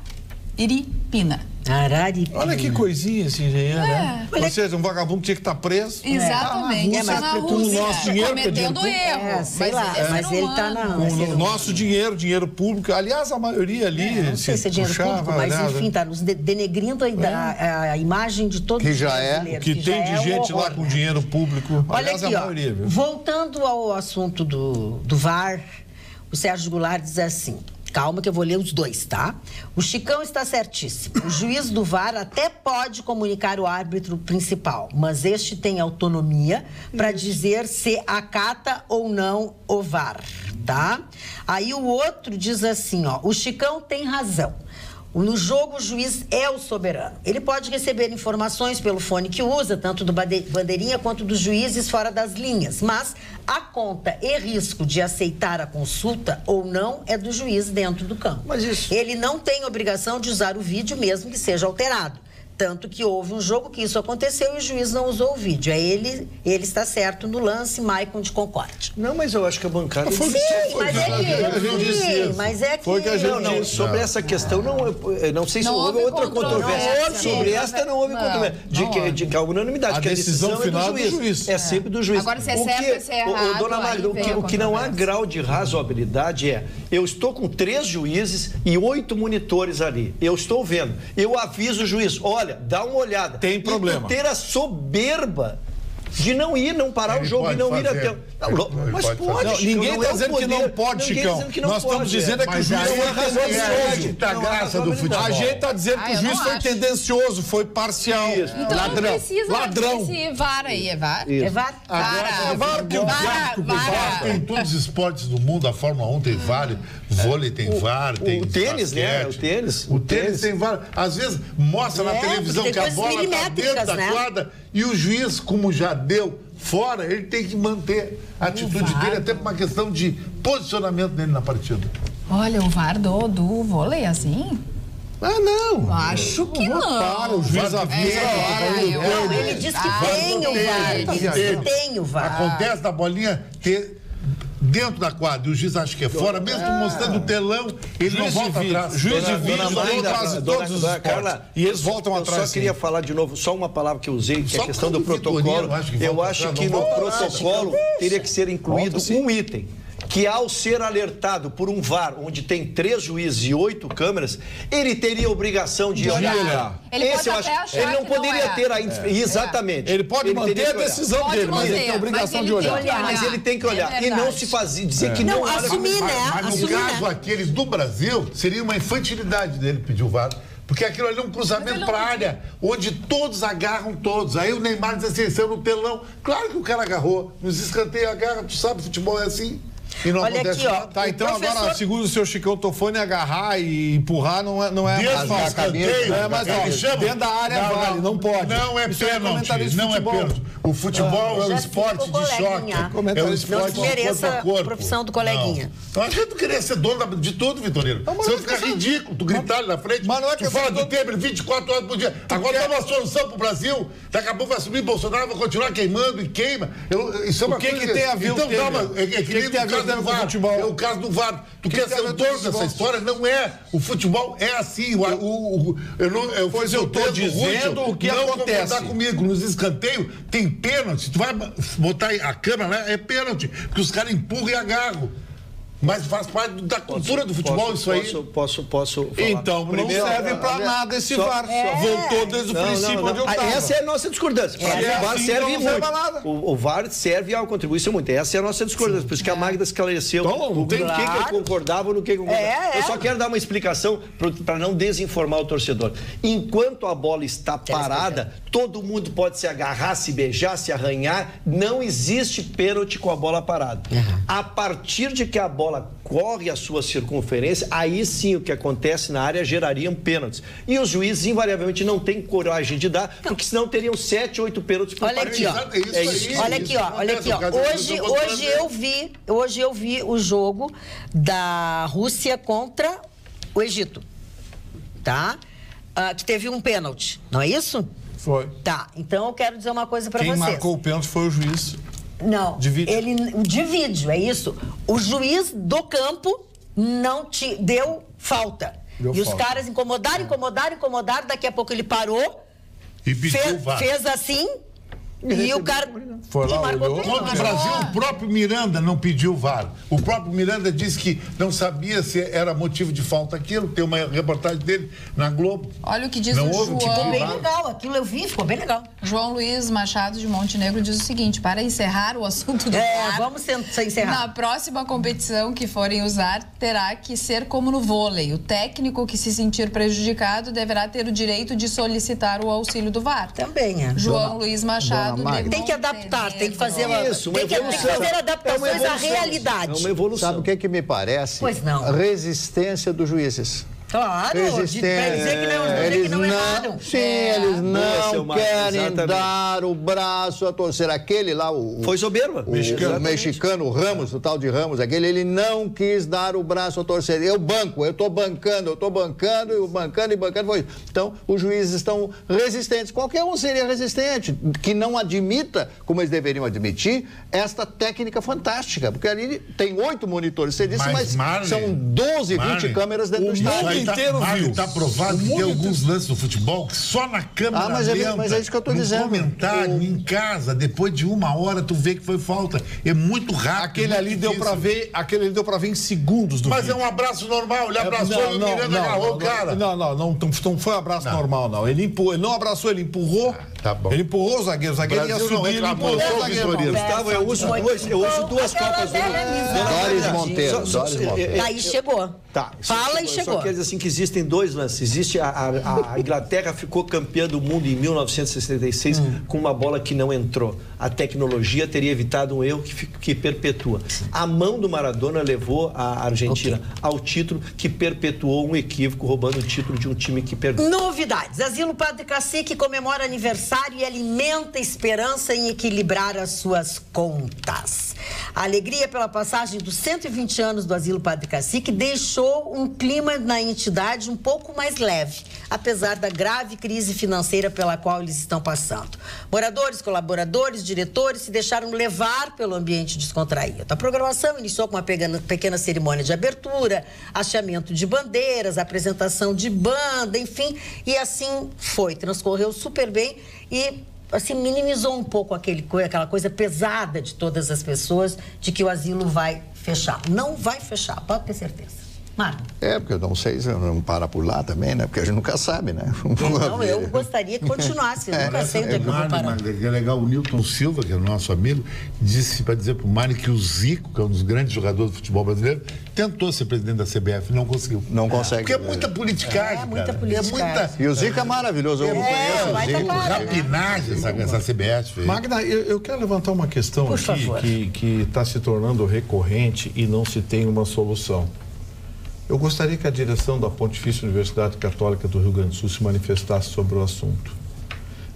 Olha que coisinha esse engenheiro, né? Ou seja, um vagabundo tinha que estar preso. Exatamente. Mas com o nosso dinheiro, cometendo erro. Sei lá, mas ele está na... Com o nosso dinheiro público. Aliás, a maioria ali... não sei se é dinheiro público, mas enfim, está nos denegrindo a imagem de todos os brasileiros. Que tem de gente lá com dinheiro público. Olha aliás, aqui, a maioria, viu? Voltando ao assunto do VAR, o Sérgio Goulart diz assim... Calma que eu vou ler os 2, tá? O Chicão está certíssimo. O juiz do VAR até pode comunicar o árbitro principal, mas este tem autonomia para dizer se acata ou não o VAR, tá? Aí o outro diz assim, ó, o Chicão tem razão. No jogo, o juiz é o soberano. Ele pode receber informações pelo fone que usa, tanto do bandeirinha quanto dos juízes fora das linhas. Mas a conta e risco de aceitar a consulta ou não é do juiz dentro do campo. Mas isso... Ele não tem obrigação de usar o vídeo mesmo que seja alterado. Tanto que houve um jogo que isso aconteceu e o juiz não usou o vídeo. Aí ele está certo no lance, Maicon de Concórdia. Não, mas eu acho que a bancada... Sim, mas é que... Foi que a gente não, sobre essa questão, não sei se houve outra controvérsia. Sobre esta não houve controvérsia. De que a unanimidade, que a decisão final é do juiz. É sempre do juiz. Agora, se é certo, se é errado... Dona Magda, o que não há grau de razoabilidade é... Eu estou com 3 juízes e 8 monitores ali. Eu estou vendo. Eu aviso o juiz, olha, dá uma olhada. Tem problema. E ter a soberba de não parar o jogo e não ir até... Mas pode, ninguém está dizendo que não pode, Chicão. Nós estamos dizendo que o juiz foi razoável. A graça do futebol. A gente está dizendo que o juiz foi tendencioso, foi parcial. Então não precisa esse VAR aí, é VAR? É VAR? VAR tem todos os esportes do mundo, a Fórmula 1 tem VAR, vôlei tem VAR, tem o tênis, né? O tênis tem VAR. Às vezes mostra na televisão que a bola está dentro da quadra e o juiz, como já deu fora, ele tem que manter a atitude dele, até por uma questão de posicionamento dele na partida. Olha, o VAR do vôlei, assim? Ah, não. Acho que não. Para, o juiz avisa. Ele diz que tem o VAR. Ele diz que tem o VAR. Acontece da bolinha ter dentro da quadra, e o juiz acha que é fora, mesmo mostrando o telão, ele não volta atrás. Juiz de vídeo quase todos os esportes. E eles voltam atrás. Eu só queria falar de novo, só uma palavra que eu usei, que é a questão do protocolo. Eu acho que no protocolo teria que ser incluído um item. Que ao ser alertado por um VAR, onde tem 3 juízes e 8 câmeras, ele teria a obrigação de olhar. Ele pode até achar ele não poderia ter a... Exatamente. Ele pode manter a decisão dele, mas ele tem a obrigação de olhar. Mas ele tem que olhar. E não se fazer, dizer que não... assumir, né? Mas no caso aqueles do Brasil, seria uma infantilidade dele pedir o VAR. Porque aquilo ali é um cruzamento para a área, onde todos agarram todos. Aí o Neymar diz assim, saiu no telão. Claro que o cara agarrou. Nos escanteios agarra, tu sabe, futebol é assim. E não Olha acontece aqui, ó. nada. Tá, então professor... agora, segundo o seu Chicão Tofone, agarrar e empurrar não é Desde mais o escanteio, não é mais ele falta. chama- Dentro da área vale, não pode. Não é Isso pênalti, comentarista de não é futebol. pênalti. O futebol é um já esporte ficou de choque. coleguinha. É um Comentarista de esporte de desmereça corpo a corpo. a profissão do coleguinha. Não, a gente não queria ser dono de tudo, Vitorino. mas Você não é fica questão- ridículo, tu gritar ali na frente. Mas não é tu questão fala de de Temer 24 horas por dia. Agora dá uma solução pro Brasil. Daqui a pouco vai subir Bolsonaro, vai continuar queimando e queima. Isso é uma O que coisa... que tem a ver o então, Temer? calma, é que nem tem a o ver o caso Temer do com o VAR. futebol? É o caso do VAR. Tu Que quer tem a ser ver o com o dono futebol? dessa história? Não é. O futebol é assim. Pois eu tô dizendo o que não acontece. concordar comigo. Nos escanteios tem pênalti. Tu vai botar a câmera lá, é pênalti. Porque os caras empurram e agarram. Mas faz parte da cultura do futebol isso aí. Posso falar. Então, Primeiro, não serve pra nada esse só- VAR. Voltou desde o princípio onde eu tava. Essa é a nossa discordância. Para mim, o VAR assim, serve então não serve muito. pra nada. O VAR serve a contribuição muito. Essa é a nossa discordância. Por isso que a Magda esclareceu Então, no que eu claro. concordava ou no que eu concordava. Eu só quero dar uma explicação para não desinformar o torcedor. Enquanto a bola está parada, todo mundo pode se agarrar, se beijar, se arranhar. Não existe pênalti com a bola parada. A partir de que a bola corre a sua circunferência, aí sim o que acontece na área geraria pênaltis. E os juízes invariavelmente não têm coragem de dar, porque senão teriam 7, 8 pênaltis por Olha aqui, ó. partida. É isso aí. Olha aqui, ó. Olha aqui, ó. Hoje eu vi o jogo da Rússia contra o Egito, tá? Que teve um pênalti, não é isso? Foi. Tá. Então eu quero dizer uma coisa pra Quem vocês. marcou o pênalti foi o juiz. Não. De vídeo. De vídeo, é isso. O juiz do campo não te deu falta. Deu e os falta. caras incomodaram, daqui a pouco ele parou, E pediu o VAR. fez assim, e o cara... Foi lá, e marcou olhou. pênalti. Contra o Brasil, o próprio Miranda não pediu VAR. O próprio Miranda disse que não sabia se era motivo de falta aquilo. Tem uma reportagem dele na Globo. Olha o que diz Não o houve João. tipo Ficou de bem VAR. legal, aquilo eu vi, ficou bem legal. João Luiz Machado de Montenegro diz o seguinte: para encerrar o assunto do VAR, Vamos encerrar. na próxima competição que forem usar, terá que ser como no vôlei. O técnico que se sentir prejudicado deverá ter o direito de solicitar o auxílio do VAR. Também é. João Luiz Machado Dona Magda. de Tem que adaptar, tem que fazer uma, Isso, uma tem que evolução. fazer adaptações É uma à evolução. realidade. É uma evolução. Sabe o que me parece? Pois não. A resistência dos juízes. Claro, pra dizer que não erraram. Sim, eles Boa, seu não Marcos, querem exatamente. dar o braço a torcer. Aquele lá, Foi soberba. o mexicano, o Ramos, o tal de Ramos, aquele, ele não quis dar o braço a torcer. Eu tô bancando, e bancando. Foi. Então, os juízes estão resistentes. Qualquer um seria resistente, que não admita, como eles deveriam admitir, esta técnica fantástica. Porque ali tem 8 monitores, você disse, mas Marley, são 12, 20 Marley, câmeras dentro do Isso estádio. aí inteiro viu. Está provado que tem alguns lances do futebol que só na câmera Mas é isso que eu tô dizendo. No comentário, em casa, depois de 1 hora, tu vê que foi falta. É muito rápido. Aquele ali deu pra ver, em segundos do Mas vídeo. é um abraço normal. Ele abraçou e o Miranda agarrou o cara. Não foi um abraço normal, não. Ele não abraçou, ele empurrou. Tá bom. Ele empurrou o zagueiro. O zagueiro ia Brasil não subir, ele reclamou, empurrou o só zagueiro. Vitorino. Gustavo, eu uso duas Copas do Mundo. Doris Monteiro, Doris Monteiro. Aí chegou. Tá. Fala e Só chegou. quer dizer assim que existem dois lances. Existe a Inglaterra ficou campeã do mundo em 1966 com uma bola que não entrou. A tecnologia teria evitado um erro que perpetua. A mão do Maradona levou a Argentina ao título que perpetuou um equívoco, roubando o título de um time que perdeu. Novidades. Asilo Padre Cacique comemora aniversário e alimenta esperança em equilibrar as suas contas. A alegria pela passagem dos 120 anos do Asilo Padre Cacique deixou um clima na entidade um pouco mais leve, apesar da grave crise financeira pela qual eles estão passando. Moradores, colaboradores, diretores se deixaram levar pelo ambiente descontraído. A programação iniciou com uma pequena cerimônia de abertura, hasteamento de bandeiras, apresentação de banda, enfim, e assim foi. Transcorreu super bem e assim, minimizou um pouco aquela coisa pesada de todas as pessoas de que o asilo vai fechar. Não vai fechar, pode ter certeza. Marco. Porque eu não sei se não para por lá também, né? Porque a gente nunca sabe, né? Não, eu gostaria que continuasse. Eu nunca sei onde é que eu vou parar. É legal, o Newton Silva, que é o nosso amigo, disse para dizer para o Mário que o Zico, que é um dos grandes jogadores do futebol brasileiro, tentou ser presidente da CBF, não conseguiu. Não consegue. Porque é muita politicagem, muita cara. politicagem. E o Zico é maravilhoso, eu conheço o Zico. Rapinagem, essa CBF. Magda, eu quero levantar uma questão Por aqui favor. que está se tornando recorrente e não se tem uma solução. Eu gostaria que a direção da Pontifícia Universidade Católica do Rio Grande do Sul se manifestasse sobre o assunto.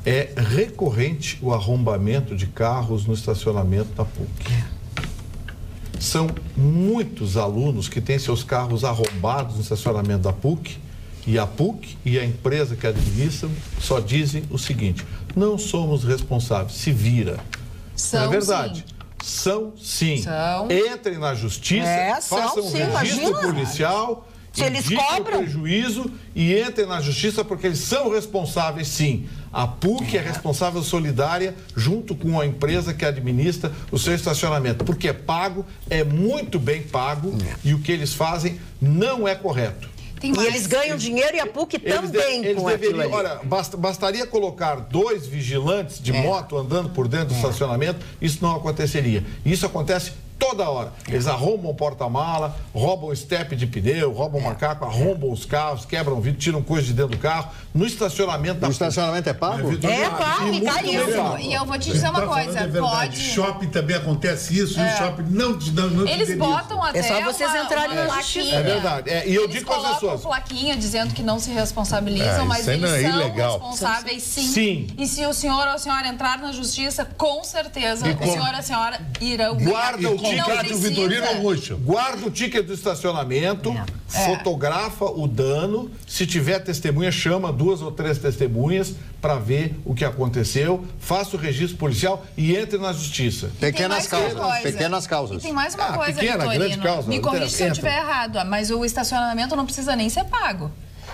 É recorrente o arrombamento de carros no estacionamento da PUC. São muitos alunos que têm seus carros arrombados no estacionamento da PUC, e a PUC e a empresa que administram só dizem o seguinte: não somos responsáveis, se vira. São, não é verdade? Sim. São sim. São. Entrem na justiça, façam um registro policial, se eles indiquem cobram o prejuízo e entrem na justiça porque eles são responsáveis sim. A PUC é responsável solidária junto com a empresa que administra o seu estacionamento, porque é pago, é muito bem pago e o que eles fazem não é correto. E eles ganham dinheiro e a PUC também eles com aquilo ali. Olha, bastaria colocar 2 vigilantes de moto andando por dentro do estacionamento, isso não aconteceria. Isso acontece toda hora. Eles arrombam porta-mala, roubam estepe de pneu, roubam macaco, arrombam os carros, quebram vidro, tiram coisa de dentro do carro. No estacionamento da O estacionamento é pago? É pago, e caríssimo. E eu vou te dizer uma coisa, pode... Shopping também acontece isso, o shopping não te Eles botam até só vocês entrarem na justiça. É verdade. E eu eles digo para as pessoas... plaquinha dizendo que não se responsabilizam, mas eles é são ilegal. responsáveis Sim. E se o senhor ou a senhora entrar na justiça, com certeza o senhor ou a senhora irão Guarda o contrate o Vitorino ou roxo. Guarda o ticket do estacionamento, fotografa o dano. Se tiver testemunha, chama 2 ou 3 testemunhas para ver o que aconteceu, faça o registro policial e entre na justiça. Pequenas causas. E tem mais uma coisa, pequena, grande Vitorino. causa. Me corrija se eu Entra. estiver errado, mas o estacionamento não precisa nem ser pago.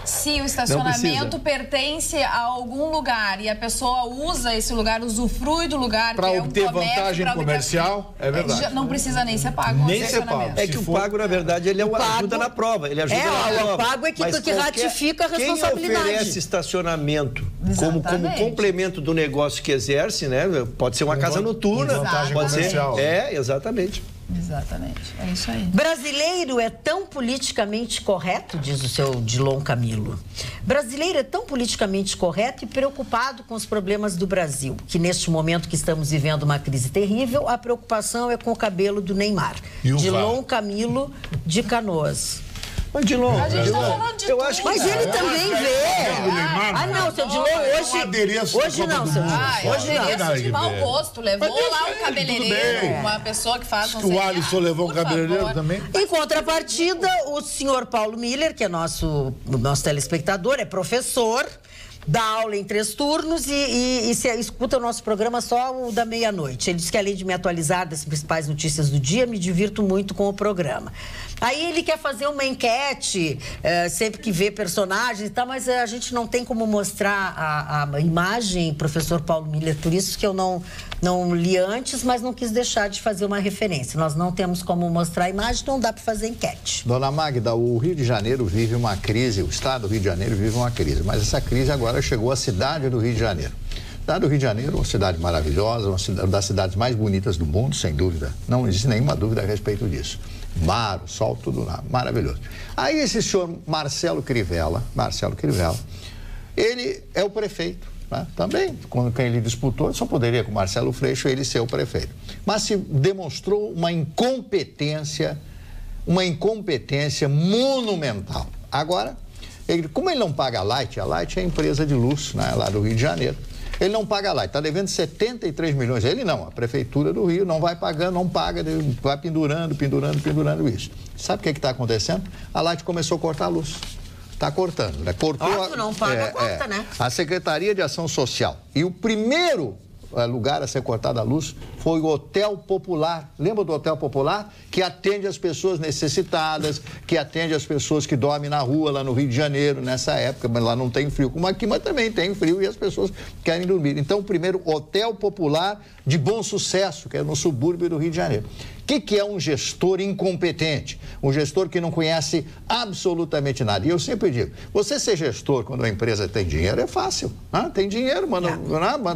Se o estacionamento pertence a algum lugar e a pessoa usa esse lugar, usufrui do lugar Para que obter é um comércio, vantagem pra obter- comercial, é verdade. Não precisa nem ser pago. Nem ser pago. É que o pago, na verdade, ele ajuda na prova. Ele ajuda na prova. O pago é que Mas ratifica a responsabilidade. Quem oferece estacionamento como Exatamente. complemento do negócio que exerce, né? Pode ser uma casa noturna. vantagem Pode ser. comercial. Exatamente. Exatamente, é isso aí. Brasileiro é tão politicamente correto, diz o seu Dilon Camilo. Brasileiro é tão politicamente correto e preocupado com os problemas do Brasil, que neste momento que estamos vivendo uma crise terrível, a preocupação é com o cabelo do Neymar. E o Dilon VAR? Camilo de Canoas. Mas, Dilon, A gente tá falando de eu tudo. acho que Mas ele também vê. Não, seu Dilon, um adereço hoje da Copa não, do seu Mundo. Dilon. Hoje Nada de que mau ver. gosto, levou Mas lá deixa um ele, tudo cabeleireiro, bem. uma pessoa que faz... O Alisson levou um cabeleireiro também. Em contrapartida, o senhor Paulo Miller, que é nosso telespectador, é professor, dá aula em 3 turnos e se escuta o nosso programa só o da meia-noite. Ele diz que, além de me atualizar das principais notícias do dia, me divirto muito com o programa. Aí ele quer fazer uma enquete, sempre que vê personagens e tal, mas a gente não tem como mostrar a imagem, professor Paulo Miller, por isso que eu não li antes, mas não quis deixar de fazer uma referência. Nós não temos como mostrar a imagem, não dá para fazer enquete. Dona Magda, o Rio de Janeiro vive uma crise, o estado do Rio de Janeiro vive uma crise, mas essa crise agora chegou à cidade do Rio de Janeiro. A cidade do Rio de Janeiro é uma cidade maravilhosa, uma das cidades mais bonitas do mundo, sem dúvida. Não existe nenhuma dúvida a respeito disso. Mar, o sol, tudo lá, maravilhoso. Aí esse senhor Marcelo Crivella, ele é o prefeito, né? Também, quando ele disputou, só poderia com o Marcelo Freixo ele ser o prefeito. Mas se demonstrou uma incompetência monumental. Agora, como ele não paga a Light é a empresa de luz, né, lá do Rio de Janeiro. Ele não paga a Light, está devendo 73 milhões. Ele não, a Prefeitura do Rio não vai pagando, não paga, vai pendurando isso. Sabe o que está acontecendo? A Light começou a cortar a luz. Está cortando, né? Cortou. Não paga, né? A Secretaria de Ação Social. E o primeiro lugar a ser cortada a luz foi o Hotel Popular. Lembra do Hotel Popular? Que atende as pessoas necessitadas, que atende as pessoas que dormem na rua, lá no Rio de Janeiro, nessa época, mas lá não tem frio como aqui, mas também tem frio e as pessoas querem dormir. Então, o primeiro Hotel Popular de Bom Sucesso, que é no subúrbio do Rio de Janeiro. O que é um gestor incompetente? Um gestor que não conhece absolutamente nada. E eu sempre digo, você ser gestor quando a empresa tem dinheiro é fácil. Tem dinheiro,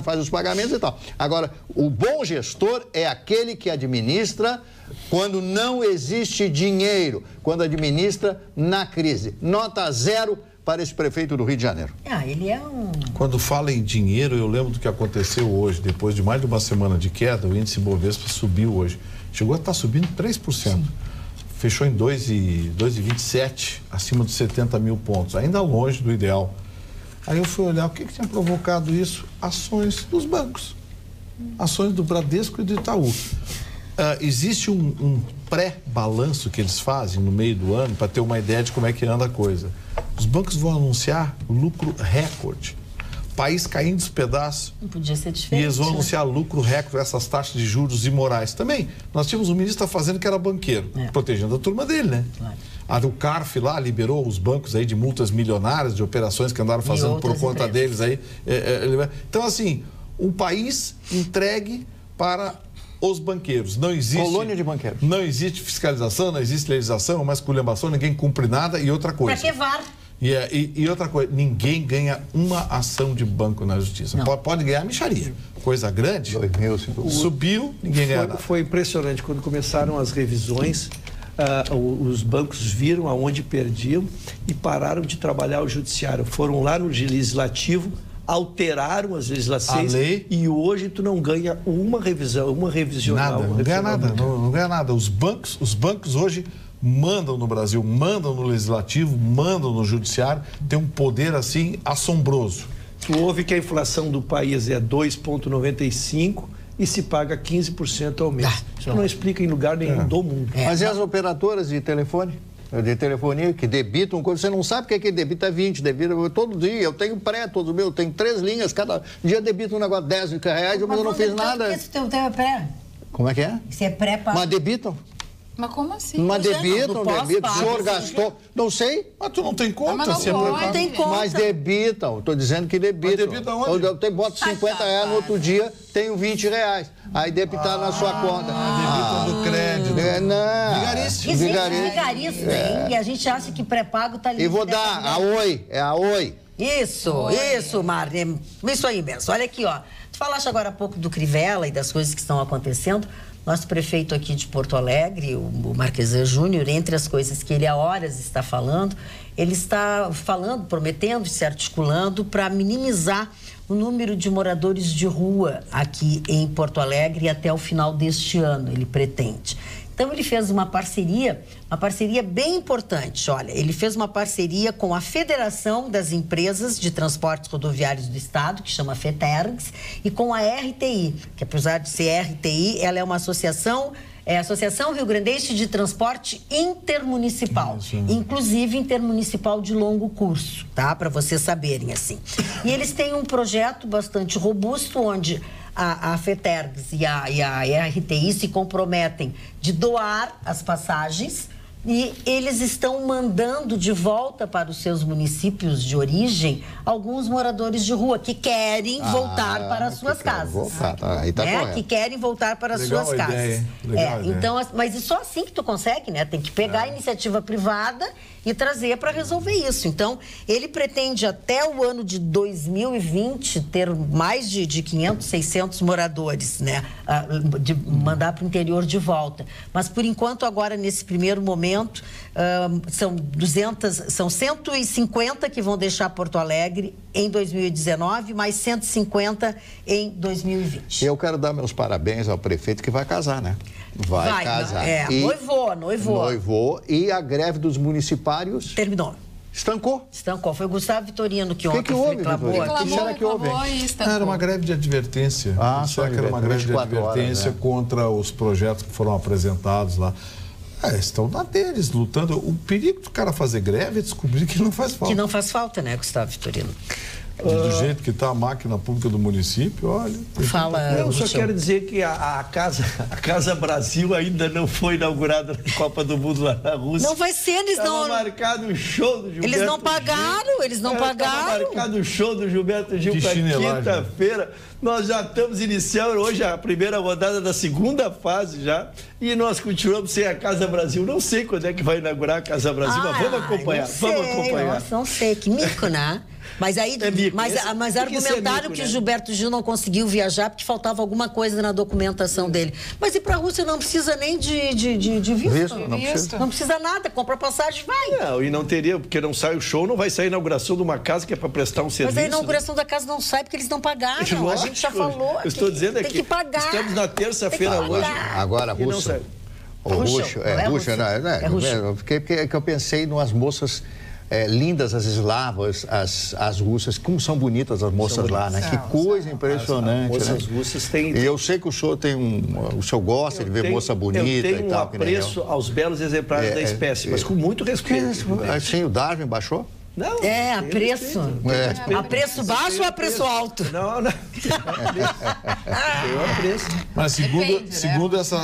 faz os pagamentos e tal. Agora, o bom gestor é aquele que administra quando não existe dinheiro, quando administra na crise. Nota 0 para esse prefeito do Rio de Janeiro. Ele é um... Quando fala em dinheiro, eu lembro do que aconteceu hoje, depois de mais de uma semana de queda, o índice Bovespa subiu hoje. Chegou a estar subindo 3%. Sim. Fechou em 2,27, acima dos 70 mil pontos, ainda longe do ideal. Aí eu fui olhar o que tinha provocado isso? Ações dos bancos. Ações do Bradesco e do Itaú. Existe um pré-balanço que eles fazem no meio do ano para ter uma ideia de como é que anda a coisa. Os bancos vão anunciar lucro recorde. País caindo dos pedaços. Não podia ser diferente. E eles vão anunciar lucro recorde, essas taxas de juros imorais. Também, nós tínhamos um ministro da Fazenda que era banqueiro, protegendo a turma dele, né? Claro. O CARF lá liberou os bancos aí de multas milionárias, de operações que andaram fazendo por conta deles aí. Então, assim, um país entregue para os banqueiros. Não existe... Colônia de banqueiros. Não existe fiscalização, não existe legislação, uma esculhambação, ninguém cumpre nada e outra coisa. Pra que VAR? E outra coisa, ninguém ganha uma ação de banco na justiça. Pode ganhar mixaria. Coisa grande, subiu, ninguém ganha nada. Foi impressionante. Quando começaram as revisões, os bancos viram aonde perdiam e pararam de trabalhar o judiciário. Foram lá no legislativo, alteraram as legislações e hoje tu não ganha uma revisão, uma revisional. Nada, não ganha nada. Os bancos hoje mandam no Brasil, mandam no legislativo, mandam no judiciário, tem um poder assim assombroso. Tu ouve que a inflação do país é 2,95 e se paga 15% ao mês. Isso não explica em lugar nenhum do mundo. Mas e as operadoras de telefone? De telefonia, que debitam, você não sabe o que é debita 20, debita todo dia, eu tenho pré, todo meu, eu tenho 3 linhas, cada dia debita um negócio de 10 reais, mas eu não fiz nada. Mas o teu é pré? Como é que é? Você é pré-pago. Mas debitam. Mas como assim? Mas debitam. O senhor gastou. Não sei. Mas tu não tem conta? Mas não tem conta. Mas debitam. Estou dizendo que debitam. Mas debita onde? Eu boto 50 reais, no outro dia tenho 20 reais. Aí debitar na sua conta. Debitam do crédito. Não. Vigarista. Existe vigarista, hein? E a gente acha que pré-pago tá ali. E vou dar a Oi. É a Oi. Isso, Marne. Isso aí mesmo. Olha aqui, ó. Tu falaste agora há pouco do Crivella e das coisas que estão acontecendo. Nosso prefeito aqui de Porto Alegre, o Marquesan Júnior, entre as coisas que ele há horas está falando, ele está falando, prometendo e se articulando para minimizar o número de moradores de rua aqui em Porto Alegre até o final deste ano, ele pretende. Então, ele fez uma parceria bem importante. Olha, ele fez uma parceria com a Federação das Empresas de Transportes Rodoviários do Estado, que chama FETERGS, e com a RTI, que apesar de ser RTI, ela é uma associação, Associação Rio Grandense de Transporte Intermunicipal, inclusive intermunicipal de longo curso, tá? Para vocês saberem, assim. E eles têm um projeto bastante robusto, onde a FETERGS e a RTI se comprometem de doar as passagens e eles estão mandando de volta para os seus municípios de origem alguns moradores de rua que querem voltar para as suas casas. Aí tá que querem voltar para as suas casas. Então, mas é só assim que tu consegue, né? Tem que pegar a iniciativa privada e trazer para resolver isso. Então, ele pretende até o ano de 2020 ter mais de 500, 600 moradores, né? De mandar para o interior de volta. Mas, por enquanto, agora, nesse primeiro momento, são 150 que vão deixar Porto Alegre em 2019, mais 150 em 2020. Eu quero dar meus parabéns ao prefeito que vai casar, né? Vai casar. Noivou. E a greve dos municipários... Terminou. Estancou. Foi o Gustavo Vitorino que ontem reclamou. O que será que houve? Era uma greve de advertência. Era uma greve de advertência contra os projetos que foram apresentados lá. Estão na deles, lutando. O perigo do cara fazer greve é descobrir que não faz falta. Que não faz falta, né, Gustavo Vitorino? Do jeito que está a máquina pública do município, olha... Eu só quero dizer que a Casa Brasil ainda não foi inaugurada na Copa do Mundo lá na Rússia. Não vai ser, eles não... Estava marcado o show do Gilberto Eles não pagaram, Estava marcado o show do Gilberto Gil para quinta-feira. Nós já estamos iniciando hoje a primeira rodada da segunda fase já. E nós continuamos sem a Casa Brasil. Não sei quando é que vai inaugurar a Casa Brasil, mas vamos acompanhar. Não sei, que mico, né? Mas aí, mas argumentaram que o Gilberto Gil não conseguiu viajar porque faltava alguma coisa na documentação dele. Mas ir para a Rússia não precisa nem de visto. Não precisa nada, compra passagem, vai. Não, e não teria, porque não sai o show, não vai sair a inauguração de uma casa que é para prestar um serviço. Mas a inauguração da casa não sai porque eles não pagaram. Lógico, a gente já falou. Eu estou dizendo tem que pagar. Estamos na terça-feira hoje. Agora, Rússia. Rússia, porque eu pensei em umas moças lindas, as eslavas, as russas, como são bonitas as moças lá, né? Que coisa impressionante. As moças russas têm... E eu sei que o senhor tem o senhor gosta de ver moça bonita e tal. Eu tenho um apreço aos belos exemplares da espécie, mas com muito respeito. Assim, o Darwin baixou? Não, a preço. A preço baixo ou a preço alto? Não. Tem a preço. Mas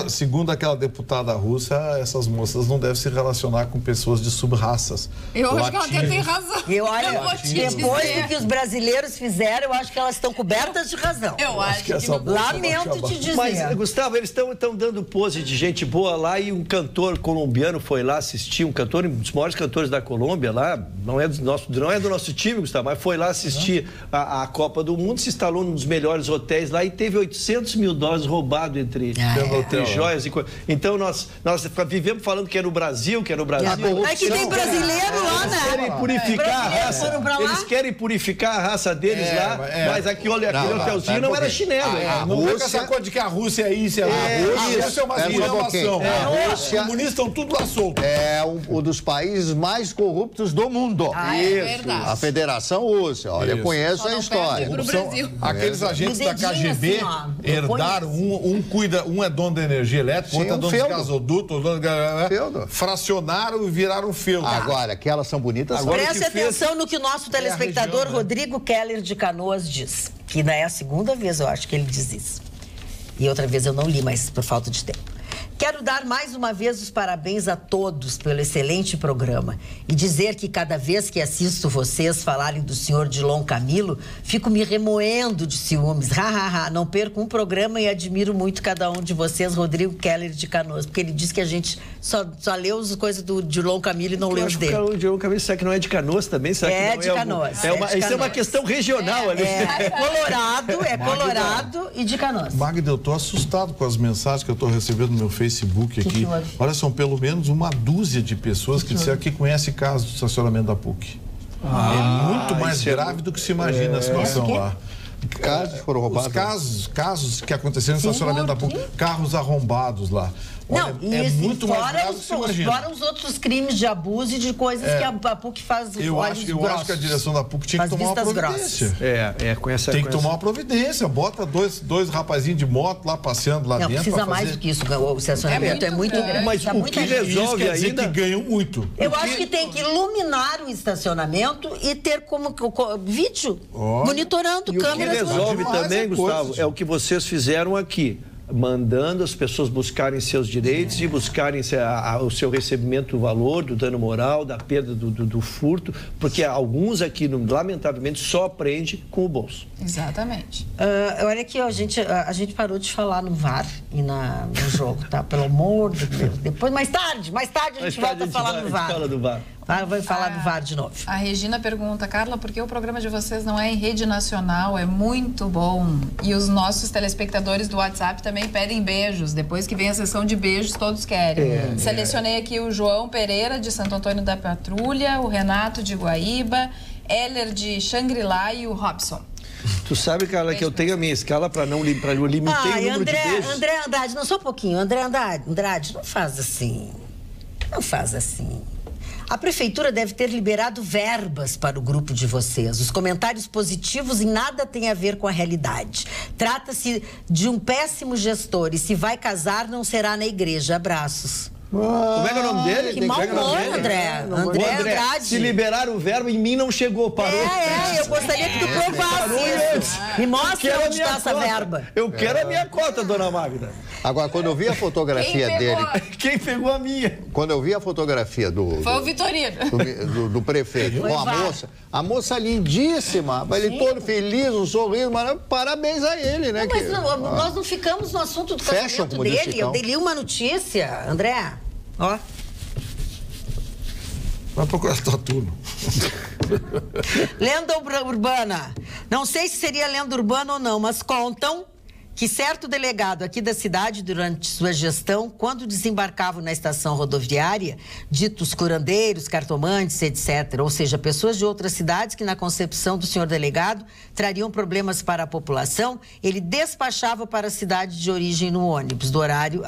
segundo aquela deputada russa, essas moças não devem se relacionar com pessoas de sub-raças. Eu acho que ela até tem razão. E olha, depois do que os brasileiros fizeram, eu acho que elas estão cobertas de razão. Eu acho que lamento te dizer. Mas, Gustavo, eles estão dando pose de gente boa lá e um cantor colombiano foi lá assistir, um dos maiores cantores da Colômbia lá, não é do nosso time, Gustavo, mas foi lá assistir a Copa do Mundo, se instalou num dos melhores hotéis lá e teve $800 mil roubados entre joias e coisas. Então, nós vivemos falando que é no Brasil, É que tem brasileiro lá, né? Querem purificar a raça. Eles querem purificar a raça deles lá, mas aqui, olha, aquele hotelzinho não era chinelo. Não vem com essa coisa de que a Rússia é isso, a Rússia é uma esculhambação. Os comunistas estão tudo lá soltos. É um dos países mais corruptos do mundo. É verdade. A Federação Rússia, olha, eu conheço a história. Aqueles agentes da KGB herdaram, um é dono da energia elétrica, outro é dono de gasoduto, fracionaram e viraram um feudo. Agora, que elas são bonitas. Preste atenção no que o nosso telespectador Rodrigo Keller de Canoas diz, que ainda é a segunda vez, eu acho, que ele diz isso. E outra vez eu não li, mas por falta de tempo. Quero dar mais uma vez os parabéns a todos pelo excelente programa e dizer que cada vez que assisto vocês falarem do senhor Dilon Camilo, fico me remoendo de ciúmes. Não perco um programa e admiro muito cada um de vocês, Rodrigo Keller de Canoas, porque ele diz que a gente só leu as coisas do Dilon Camilo e não leu os dele. O Dilon Camilo, será que não é de Canoas também? Será que não de Canoas. Isso é uma questão regional ali. É Colorado e de Canoas. Magda, eu estou assustado com as mensagens que eu estou recebendo no meu Facebook aqui. Olha, são pelo menos uma dúzia de pessoas que disseram que conhecem casos do estacionamento da PUC. É muito mais grave do que se imagina a situação lá. Casos foram roubados. Casos que aconteceram no estacionamento da PUC. Carros arrombados lá. Olha, não, muito mais grave do que se imagina. Fora os outros crimes de abuso e de coisas que a PUC faz. Eu acho que a direção da PUC tinha que tomar uma providência. Tem que tomar uma providência. Bota dois rapazinhos de moto lá passeando lá dentro. Não precisa mais do que isso. O estacionamento é muito grande. Mas o que resolve ainda que ganham muito. Eu acho que tem que iluminar o estacionamento e ter como vídeo monitorando câmeras. O que resolve também, Gustavo, é o que vocês fizeram aqui. Mandando as pessoas buscarem seus direitos e buscarem o seu recebimento do valor, do dano moral, da perda do furto, porque alguns aqui, lamentavelmente, só aprende com o bolso. Exatamente. Olha aqui, a gente parou de falar no VAR e no jogo, tá? Pelo amor de Deus. Depois, mais tarde a gente volta a falar no VAR. Fala do VAR. Vai falar do VAR de novo. A Regina pergunta, Carla, por que o programa de vocês não é em rede nacional? É muito bom. E os nossos telespectadores do WhatsApp também pedem beijos. Depois que vem a sessão de beijos, todos querem. Selecionei aqui o João Pereira, de Santo Antônio da Patrulha, o Renato de Guaíba, Heller de Xangri-Lá e o Robson. Tu sabe, Carla, que eu tenho a minha escala para eu limitei o número de beijos. André Andrade, não, só um pouquinho. André Andrade, não faz assim. Não faz assim. A prefeitura deve ter liberado verbas para o grupo de vocês. Os comentários positivos em nada têm a ver com a realidade. Trata-se de um péssimo gestor e se vai casar não será na igreja. Abraços. Como é que é o nome dele? Que mau humor, André. André Andrade. Se liberar o verbo, em mim não chegou, parou. Eu gostaria que tu provasse isso. Me mostra onde está essa verba. Eu quero a minha cota, dona Magda. Agora, quando eu vi a fotografia dele... Quem pegou a minha? Quando eu vi a fotografia Foi o Vitorino. do prefeito com a moça lindíssima, ele todo feliz, um sorriso, mas parabéns a ele, né? Mas nós não ficamos no assunto do casamento dele. Eu li uma notícia, André. Ó. Vai procurar tua turma. Lenda urbana. Não sei se seria lenda urbana ou não, mas contam que certo delegado aqui da cidade, durante sua gestão, quando desembarcavam na estação rodoviária, ditos curandeiros, cartomantes, etc., ou seja, pessoas de outras cidades que, na concepção do senhor delegado, trariam problemas para a população, ele despachava para a cidade de origem no ônibus, do horário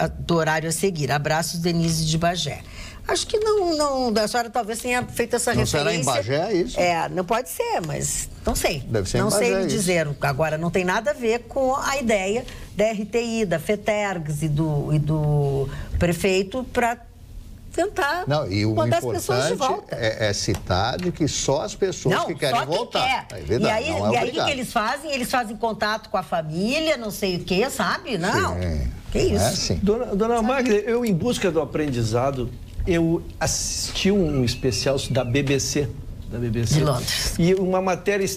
a seguir. Abraços, Denise de Bagé. Acho que não, a senhora talvez tenha feito essa referência. Não será em Bagé isso? Não pode ser, mas não sei. Deve ser não em Bagé, sei lhe dizer. Agora, não tem nada a ver com a ideia da RTI, da FETERGS e do prefeito para tentar mandar as pessoas de volta. É citar de que só as pessoas que querem voltar. Quer. E aí o que eles fazem? Eles fazem contato com a família, não sei o quê, sabe? Não. Sim. Que isso? Assim. Dona Magda, eu, em busca do aprendizado, eu assisti um especial da BBC. De Londres. E uma matéria...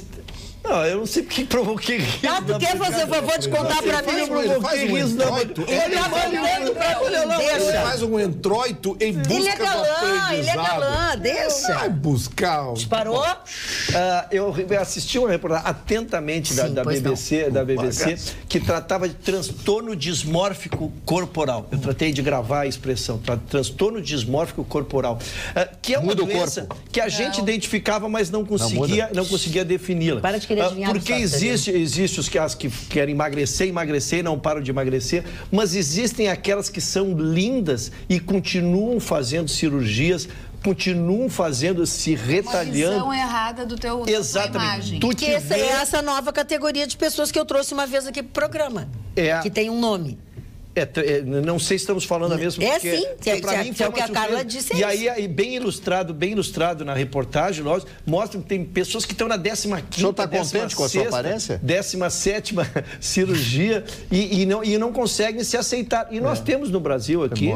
Não, eu não sei porque provoquei riso. Tu quer fazer o favor de contar pra mim? Ele faz um entroito. Deixa. Ele faz um entroito em busca do aprendizado. Ele é galã, deixa. Vai buscar. Disparou? Eu assisti uma reportagem atentamente da BBC, que tratava de transtorno dismórfico corporal. Eu tratei de gravar a expressão, transtorno dismórfico corporal, que é uma doença que a gente identificava, mas não conseguia defini-la. Para de querer adivinhar. Porque existe os que querem emagrecer e não param de emagrecer, mas existem aquelas que são lindas e continuam fazendo cirurgias, continuam se retalhando. Uma visão errada do teu Exatamente. Tua imagem. É essa nova categoria de pessoas que eu trouxe uma vez aqui pro programa. Que tem um nome. Não sei se estamos falando a mesma coisa. Sim, é o que a Carla disse. E aí, bem ilustrado na reportagem, nós mostra que tem pessoas que estão na 15ª, o senhor está contente com a sua aparência? 17ª cirurgia e não conseguem se aceitar. E nós temos no Brasil aqui,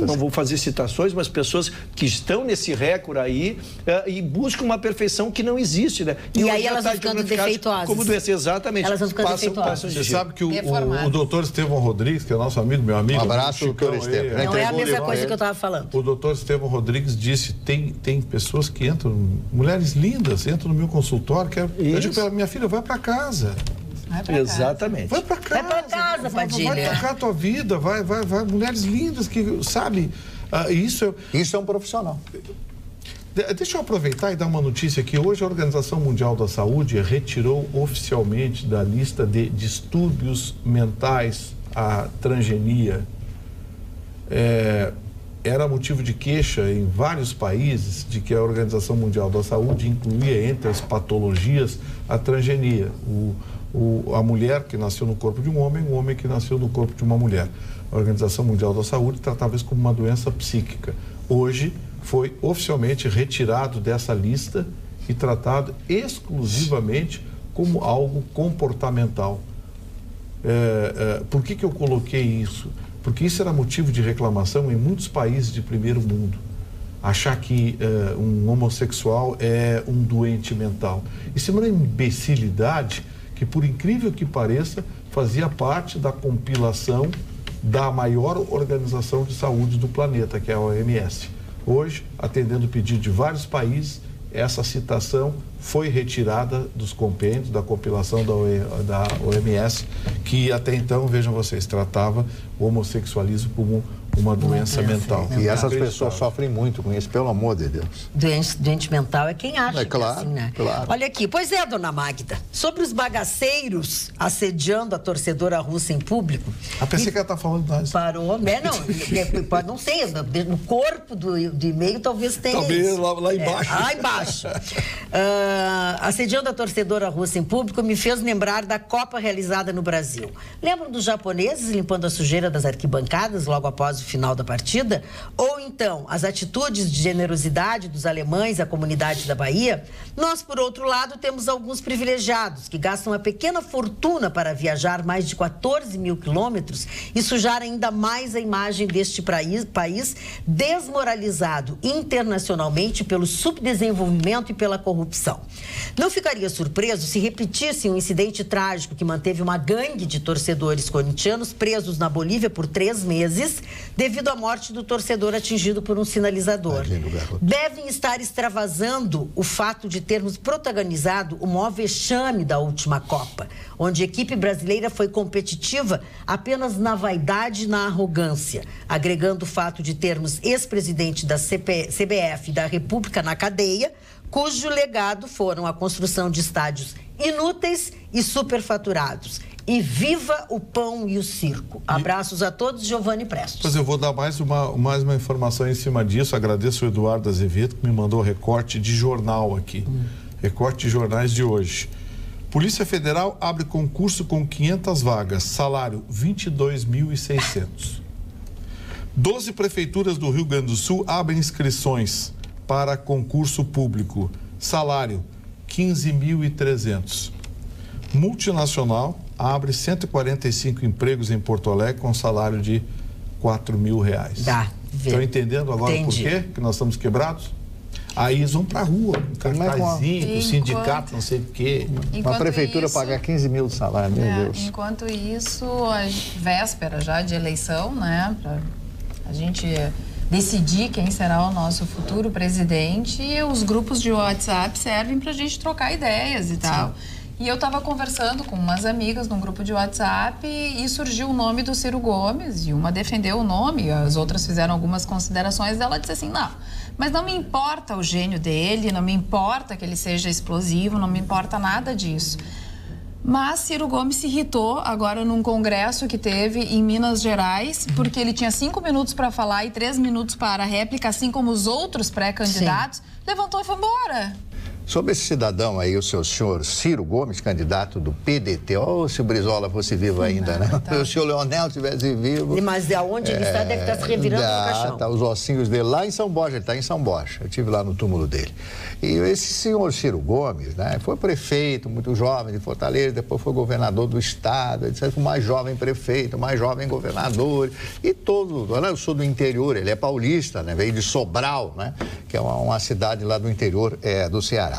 não vou fazer citações, mas pessoas que estão nesse recorde aí e buscam uma perfeição que não existe, né? E aí elas vão ficando defeituosas. Como doença, exatamente. Elas vão ficando defeituosas. Você sabe que o doutor Estevão Rodrigues, que é nosso amigo, meu amigo. Um abraço, doutor Estevão. Não é a mesma coisa que eu estava falando. O doutor Estevão Rodrigues disse, tem pessoas que entram, mulheres lindas, entram no meu consultório, eu digo para ela, minha filha, vai para casa. Exatamente. Vai para casa. Vai para casa, Padilha. Vai tocar a tua vida, vai. Mulheres lindas que, sabe, isso é um profissional. Deixa eu aproveitar e dar uma notícia aqui. Hoje a Organização Mundial da Saúde retirou oficialmente da lista de distúrbios mentais a transgenia. Era motivo de queixa em vários países de que a Organização Mundial da Saúde incluía entre as patologias a transgenia. A mulher que nasceu no corpo de um homem, o homem que nasceu no corpo de uma mulher. A Organização Mundial da Saúde tratava isso como uma doença psíquica. Hoje foi oficialmente retirado dessa lista e tratado exclusivamente como algo comportamental. Por que eu coloquei isso? Porque isso era motivo de reclamação em muitos países de primeiro mundo. Achar que um homossexual é um doente mental. Isso é uma imbecilidade que, por incrível que pareça, fazia parte da compilação da maior organização de saúde do planeta, que é a OMS. Hoje, atendendo o pedido de vários países, essa citação foi retirada dos compêndios, da compilação da OMS, que até então, vejam vocês, tratava o homossexualismo como uma doença mental. E essas pessoas sofrem muito com isso, pelo amor de Deus. Doente mental é quem acha claro, que é assim, né? Claro. Olha aqui, pois é, dona Magda, sobre os bagaceiros assediando a torcedora russa em público... pensei que ela está falando de nós. Parou, pode não ser, no corpo do e-mail talvez tenha talvez isso. Lá embaixo. Lá embaixo. Assediando a torcedora russa em público me fez lembrar da Copa realizada no Brasil. Lembram dos japoneses limpando a sujeira das arquibancadas logo após o final da partida, ou então as atitudes de generosidade dos alemães à comunidade da Bahia, nós, por outro lado, temos alguns privilegiados que gastam uma pequena fortuna para viajar mais de 14 mil quilômetros e sujar ainda mais a imagem deste país desmoralizado internacionalmente pelo subdesenvolvimento e pela corrupção. Não ficaria surpreso se repetisse um incidente trágico que manteve uma gangue de torcedores corintianos presos na Bolívia por 3 meses devido à morte do torcedor atingido por um sinalizador. Devem estar extravasando o fato de termos protagonizado o maior vexame da última Copa, onde a equipe brasileira foi competitiva apenas na vaidade e na arrogância, agregando o fato de termos ex-presidente da CBF e da República na cadeia, cujo legado foram a construção de estádios inúteis e superfaturados. E viva o pão e o circo. Abraços a todos, Giovanni Prestes. Pois eu vou dar mais uma informação em cima disso. Agradeço o Eduardo Azevedo, que me mandou recorte de jornal aqui. Recorte de jornais de hoje. Polícia Federal abre concurso com 500 vagas. Salário, 22.600. 12 prefeituras do Rio Grande do Sul abrem inscrições para concurso público. Salário, 15.300. Multinacional abre 145 empregos em Porto Alegre com salário de R$4.000. Estão entendendo agora por quê que nós estamos quebrados? Aí eles vão pra rua, um cartazinho, o sindicato, não sei o quê. Uma prefeitura pagar 15 mil de salário, meu Deus. Enquanto isso, a véspera já de eleição, né, pra a gente decidir quem será o nosso futuro presidente, e os grupos de WhatsApp servem pra gente trocar ideias e tal. E eu estava conversando com umas amigas num grupo de WhatsApp e surgiu o nome do Ciro Gomes, e uma defendeu o nome, as outras fizeram algumas considerações. Ela disse assim, não, mas não me importa o gênio dele, não me importa que ele seja explosivo, não me importa nada disso. Mas Ciro Gomes se irritou agora num congresso que teve em Minas Gerais, porque ele tinha 5 minutos para falar e 3 minutos para a réplica, assim como os outros pré-candidatos, levantou e foi embora. Sobre esse cidadão aí, o senhor Ciro Gomes, candidato do PDT, se o Brizola fosse vivo ainda, né? Se o senhor Leonel estivesse vivo... Mas de onde ele está, deve estar se revirando no caixão. Tá, os ossinhos dele lá em São Borja, ele está em São Borja, eu estive lá no túmulo dele. E esse senhor Ciro Gomes, né, foi prefeito, muito jovem de Fortaleza, depois foi governador do estado, etc., o mais jovem prefeito, o mais jovem governador, e todo, eu sou do interior, ele é paulista, né, veio de Sobral, né, que é uma cidade lá do interior do Ceará.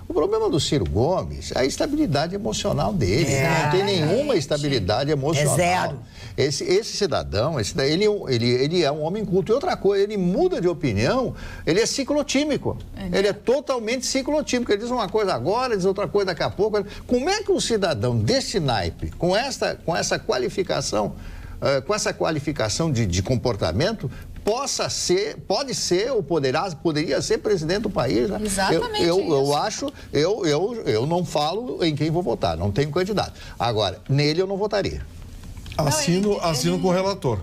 O problema do Ciro Gomes é a estabilidade emocional dele. Não tem nenhuma estabilidade emocional. É zero. Esse cidadão, ele é um homem culto. E outra coisa, ele muda de opinião, ele é ciclotímico. Ele é totalmente ciclotímico. Ele diz uma coisa agora, diz outra coisa daqui a pouco. Como é que um cidadão desse naipe, com essa qualificação, de comportamento, pode ser ou poderia ser presidente do país, né? Exatamente. Eu não falo em quem vou votar, não tenho candidato. Agora, nele eu não votaria. Assino com o relator.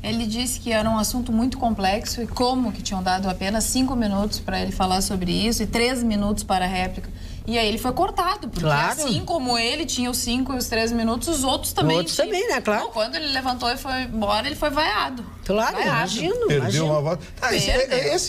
Ele disse que era um assunto muito complexo e como que tinham dado apenas 5 minutos para ele falar sobre isso e 3 minutos para a réplica. E aí ele foi cortado, porque assim como ele tinha os 5 e os 3 minutos, os outros também. Outros também, né? Claro. Então, quando ele levantou e foi embora, ele foi vaiado. Claro, imagino. Perdeu uma voz.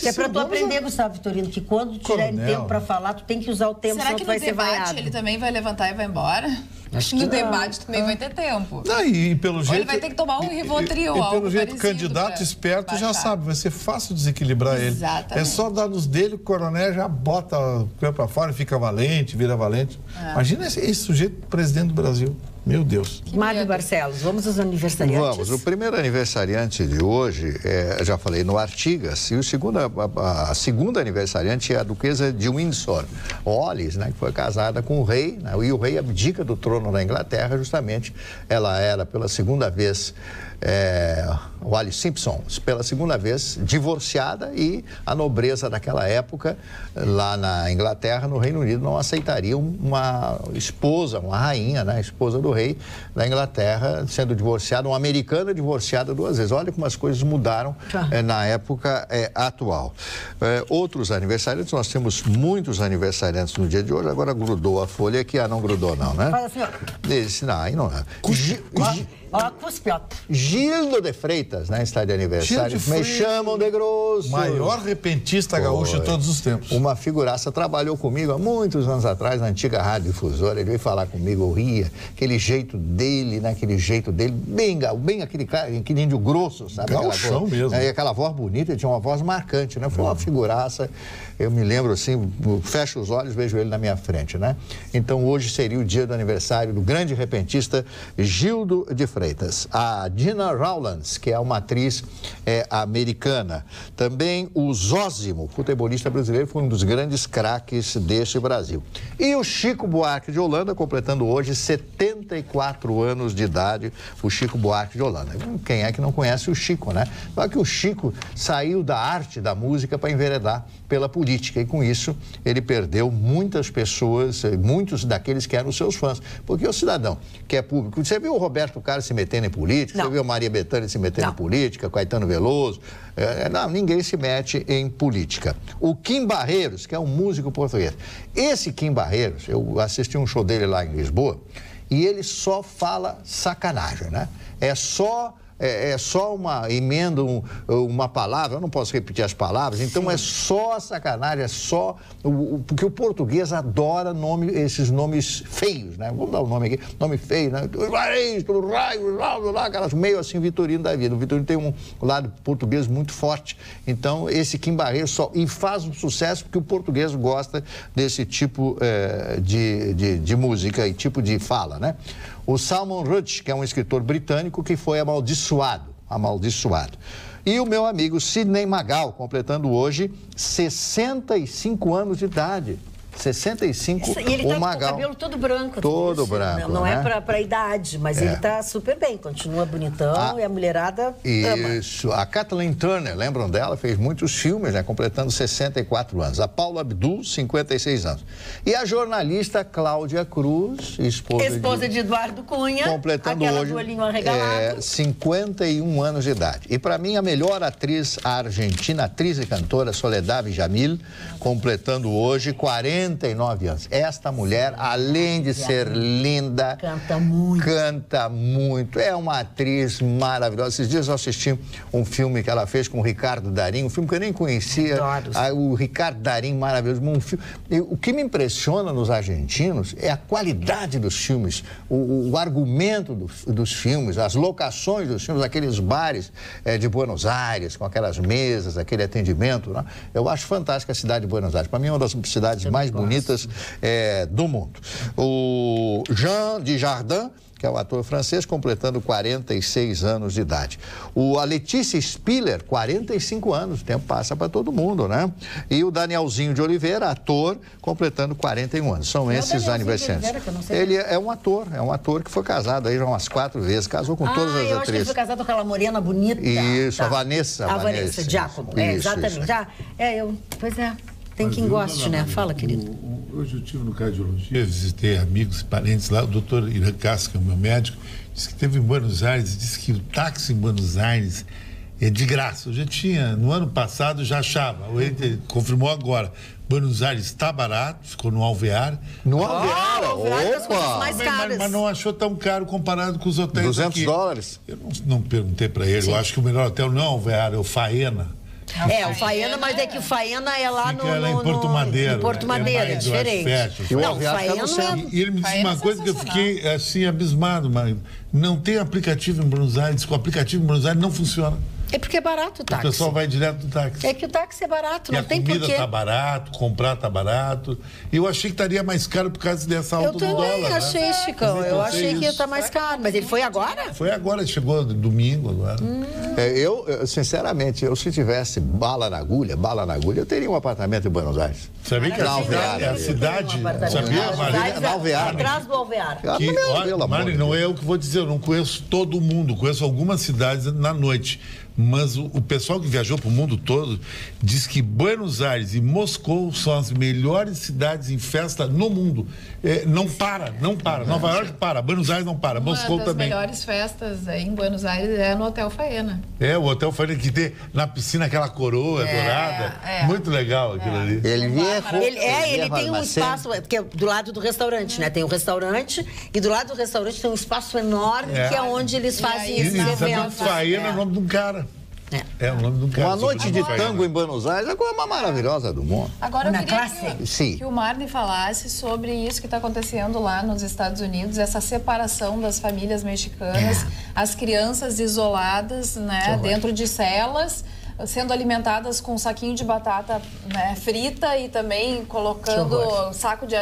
É pra tu aprender, Gustavo Vitorino, que quando tiver tempo pra falar, tu tem que usar o tempo, senão tu vai ser vaiado. Será que no debate ele também vai levantar e vai embora? Acho que no debate também vai ter tempo. E pelo jeito... Ou ele vai ter que tomar um Rivotril. E pelo jeito, o candidato esperto já sabe, vai ser fácil desequilibrar ele. É só dar nos dele, o coronel já bota o pé pra fora, fica valente, vira valente. Imagina esse sujeito presidente do Brasil. Meu Deus. Mário Barcelos, vamos aos aniversariantes? Vamos. O primeiro aniversariante de hoje, já falei, no Artigas, e a segunda aniversariante é a duquesa de Windsor, Wallis, né, que foi casada com o rei, né, e o rei abdica do trono da Inglaterra, justamente, ela era pela segunda vez... Wallis Simpson, pela segunda vez divorciada, e a nobreza daquela época, lá na Inglaterra, no Reino Unido, não aceitaria uma esposa, uma rainha, né, esposa do rei da Inglaterra, sendo divorciada, uma americana divorciada 2 vezes. Olha como as coisas mudaram na época atual. Outros aniversariantes, nós temos muitos aniversariantes no dia de hoje. Agora grudou a folha aqui, não grudou não, né? Fala assim, ó. Esse, não, aí não é. Ó, cuspe, ó. Gildo de Freitas, né? Está de aniversário. Me chamam de grosso. Maior repentista gaúcho de todos os tempos. Uma figuraça, trabalhou comigo há muitos anos atrás, na antiga Rádio Difusora. Ele veio falar comigo, eu ria. Aquele jeito dele, bem aquele índio grosso, sabe? Gauchão mesmo. E aquela voz bonita, ele tinha uma voz marcante, né? Foi uma figuraça. Eu me lembro assim, fecho os olhos, vejo ele na minha frente, né? Então hoje seria o dia do aniversário do grande repentista Gildo de Freitas. A Gina Rowlands, que é uma atriz americana. Também o Zósimo, futebolista brasileiro, foi um dos grandes craques deste Brasil. E o Chico Buarque de Holanda, completando hoje 74 anos de idade, o Chico Buarque de Holanda. Quem é que não conhece o Chico, né? Só que o Chico saiu da arte da música para enveredar pela política, e com isso ele perdeu muitas pessoas, muitos daqueles que eram seus fãs, porque o cidadão que é público, você viu o Roberto Carlos se metendo em política, você viu a Maria Bethânia se metendo em política, Caetano Veloso, não, ninguém se mete em política. O Kim Barreiros, que é um músico português, esse Kim Barreiros, eu assisti um show dele lá em Lisboa, e ele só fala sacanagem, né? É só uma emenda, uma palavra, eu não posso repetir as palavras, então sim, é só sacanagem, é só... porque o português adora esses nomes feios, né? Vamos dar um nome aqui, nome feio, né? Aquelas meio assim, Vitorino da vida. O Vitorino tem um lado português muito forte, então esse Kim Barreiros e faz um sucesso porque o português gosta desse tipo de música e tipo de fala, né? O Salman Rushdie, que é um escritor britânico que foi amaldiçoado. E o meu amigo Sidney Magal, completando hoje 65 anos de idade. 65, e ele tá com o cabelo todo branco. Todo branco, não né? é pra idade, mas ele tá super bem, continua bonitão e a mulherada ama. Isso. A Kathleen Turner, lembram dela? Fez muitos filmes, né? Completando 64 anos. A Paula Abdul, 56 anos. E a jornalista Cláudia Cruz, esposa de Eduardo Cunha, completando hoje do olhinho arregalado. 51 anos de idade. E para mim, a melhor atriz argentina, atriz e cantora, Soledad Villamil, completando hoje 49 anos. Esta mulher, além de ser linda, canta muito, é uma atriz maravilhosa. Esses dias eu assisti um filme que ela fez com o Ricardo Darín, um filme que eu nem conhecia, o Ricardo Darín, maravilhoso. O que me impressiona nos argentinos é a qualidade dos filmes, o argumento dos filmes, as locações dos filmes, aqueles bares de Buenos Aires, com aquelas mesas, aquele atendimento, né? Eu acho fantástica a cidade de Buenos Aires. Para mim é uma das cidades mais bonitas do mundo. O Jean Dujardin, que é um ator francês, completando 46 anos de idade. A Letícia Spiller, 45 anos, o tempo passa para todo mundo, né? E o Danielzinho de Oliveira, ator, completando 41 anos. São esses aniversariantes. Ele é um ator que foi casado aí já umas 4 vezes, casou com todas as atrizes. Eu acho que ele foi casado com aquela morena bonita. Isso, a Vanessa. A Vanessa Giacomo, exatamente. Pois é. Tem quem goste, né? Fala, querido. Hoje eu estive no cardiologia, visitei amigos e parentes lá, o doutor Irã Casca, que é o meu médico, disse que teve em Buenos Aires, disse que o táxi em Buenos Aires é de graça. Eu já tinha, no ano passado, já achava, ele confirmou agora. Buenos Aires está barato, ficou no Alvear. No Alvear? Opa! Mais caras. Mas não achou tão caro comparado com os hotéis aqui. $200? Eu não perguntei para ele, eu acho que o melhor hotel não é o Alvear, é o Faena. O Faena, mas é que o Faena é lá lá em Porto Madeira. Em Porto Madeira, é diferente. Não, o Faena E ele me disse uma coisa que eu fiquei assim abismado, mas não tem aplicativo em Buenos Aires, o aplicativo em Buenos Aires não funciona. É porque é barato o táxi. O pessoal vai direto do táxi. É que o táxi é barato, não tem porquê. A comida tá barato, comprar tá barato. E eu achei que estaria mais caro por causa dessa alta do dólar. Eu também achei, Chicão. Eu achei que ia estar mais caro. Mas ele foi agora? Foi agora, chegou domingo agora. Eu, sinceramente, se tivesse bala na agulha, eu teria um apartamento em Buenos Aires. Sabia que a cidade... Sabia, Marília? Atrás do Alvear. Mari, não é eu que vou dizer, eu não conheço todo mundo, conheço algumas cidades na noite. Mas o pessoal que viajou para o mundo todo diz que Buenos Aires e Moscou são as melhores cidades em festa no mundo. Não para. Nova York para, Buenos Aires não para, Moscou também. Uma das melhores festas em Buenos Aires é no Hotel Faena. O Hotel Faena que tem na piscina aquela coroa dourada. Muito legal aquilo ali. Ele tem um espaço, que é do lado do restaurante, né? Tem um restaurante e do lado do restaurante tem um espaço enorme que é onde eles fazem esses eventos. Faena é o nome de um cara. É o nome do cara. Uma noite de tango em Buenos Aires é a coisa mais maravilhosa do mundo. Agora eu queria que o Marne falasse sobre isso que está acontecendo lá nos Estados Unidos, essa separação das famílias mexicanas, as crianças isoladas, né, dentro de celas, sendo alimentadas com um saquinho de batata, né, frita e também colocando saco de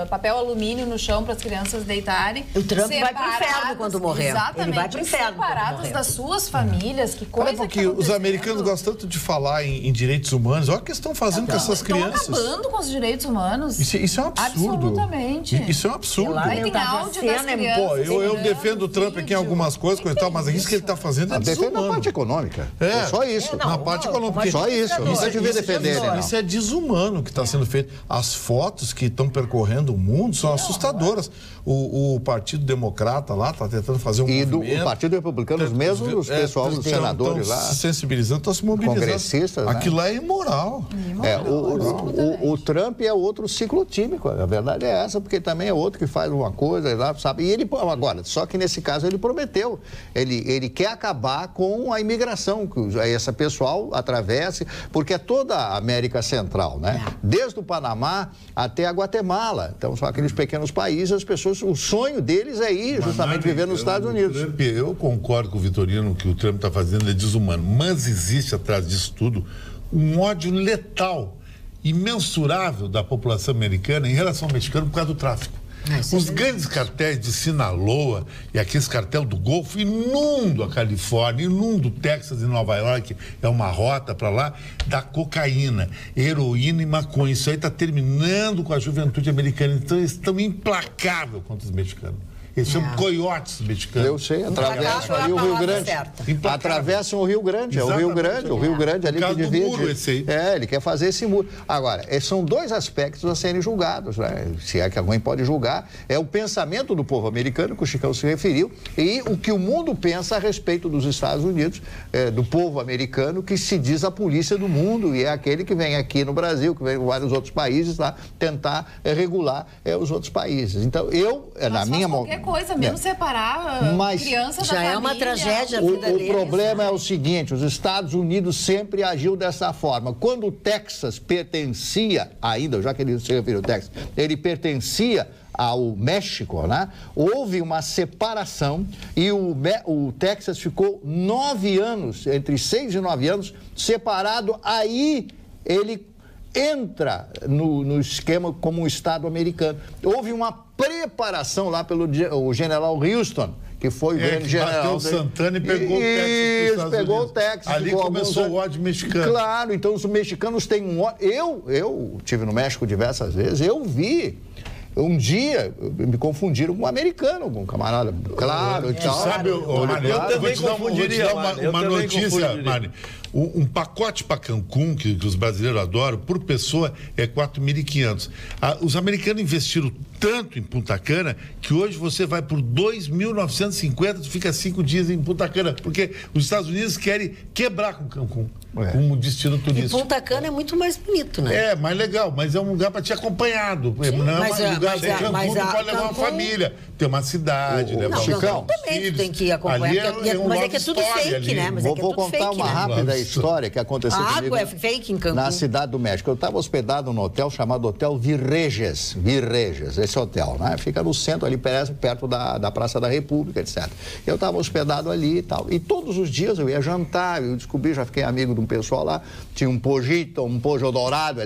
papel alumínio no chão para as crianças deitarem. O Trump vai pro inferno quando morrer. Exatamente. Ele vai pro inferno separadas das suas famílias. Que coisa porque os americanos gostam tanto de falar em direitos humanos. Olha o que estão fazendo com essas crianças. Estão acabando com os direitos humanos. Isso é um absurdo. Absolutamente. Isso é um absurdo. Aí tem áudio das crianças. Pô, eu defendo o Trump aqui em algumas coisas, coisa e tal, mas isso que ele está fazendo é desumano. Defende a parte econômica. É só isso. Na parte econômica. Só isso. Não devia defender ele. Isso é desumano que está sendo feito. As fotos que estão percorrendo o mundo são assustadoras. O Partido Democrata lá está tentando fazer um movimento. E o Partido Republicano, os mesmos pessoal, os senadores lá. Se sensibilizando, estão se mobilizando. Congressistas, aquilo lá é imoral. O Trump é outro ciclotímico. A verdade é essa, porque também é outro que faz uma coisa lá, sabe? E ele, agora, só que nesse caso ele prometeu. Ele quer acabar com a imigração, que essa pessoal atravesse, porque é toda a América Central, né? Desde o Panamá até a Guatemala. Então, são aqueles pequenos países, as pessoas, o sonho deles é ir justamente viver nos Estados Unidos. Trump, eu concordo com o Vitorino, que o Trump está fazendo é desumano, mas existe atrás disso tudo um ódio letal, imensurável da população americana em relação ao mexicano por causa do tráfico. Os grandes cartéis de Sinaloa e aqueles cartel do Golfo inundam a Califórnia, inundam o Texas e Nova York, é uma rota para lá, da cocaína, heroína e maconha. Isso aí está terminando com a juventude americana. Então eles estão implacáveis contra os mexicanos. Eles são coiotes mexicanos. Eu sei, atravessam ali o Rio Grande. Atravessam o Rio Grande, o Rio Grande ali que divide. Muro, esse aí. Ele quer fazer esse muro. Agora, são dois aspectos a serem julgados, né? Se é que alguém pode julgar, é o pensamento do povo americano, que o Chicão se referiu, e o que o mundo pensa a respeito dos Estados Unidos, do povo americano, que se diz a polícia do mundo, e é aquele que vem aqui no Brasil, que vem em vários outros países lá, tentar regular os outros países. Então, na minha coisa, mesmo separar criança da família. Já é uma tragédia a vida deles. O problema é o seguinte, os Estados Unidos sempre agiu dessa forma. Quando o Texas pertencia, ainda, já que ele se referiu ao Texas, ele pertencia ao México, né? Houve uma separação e o Texas ficou 9 anos, entre 6 e 9 anos, separado. Aí ele entra no esquema como um Estado americano. Houve uma preparação lá pelo general Houston, que foi o grande general. Bateu Santana e pegou o Texas. Isso, pegou o Texas. Ali começou o ódio mexicano. Claro, então os mexicanos têm um ódio. Eu estive no México diversas vezes, eu vi. Um dia me confundiram com um americano, com um camarada, claro e tal. Sabe, Mani, eu também confundiria. Uma notícia, Mani. Um pacote para Cancún, que os brasileiros adoram, por pessoa é 4.500. Os americanos investiram tanto em Punta Cana que hoje você vai por 2.950 e fica 5 dias em Punta Cana, porque os Estados Unidos querem quebrar com Cancún como destino turístico. E Punta Cana é muito mais bonito, né? É, mais legal, mas é um lugar para te acompanhado. Sim, não é um lugar de Cancún, tu pode levar uma família, ter uma cidade, levar Chicão. Também tu tem que acompanhar, mas é que é tudo fake, né? Mas vou contar uma rápida história que aconteceu comigo. A água é fake em Cancún. Na cidade do México. Eu estava hospedado num hotel chamado Hotel Virreges, esse hotel, né? Fica no centro, ali perto da Praça da República, etc. Eu estava hospedado ali e tal. E todos os dias eu ia jantar, eu descobri, já fiquei amigo de um pessoal lá, tinha um pollo dourado,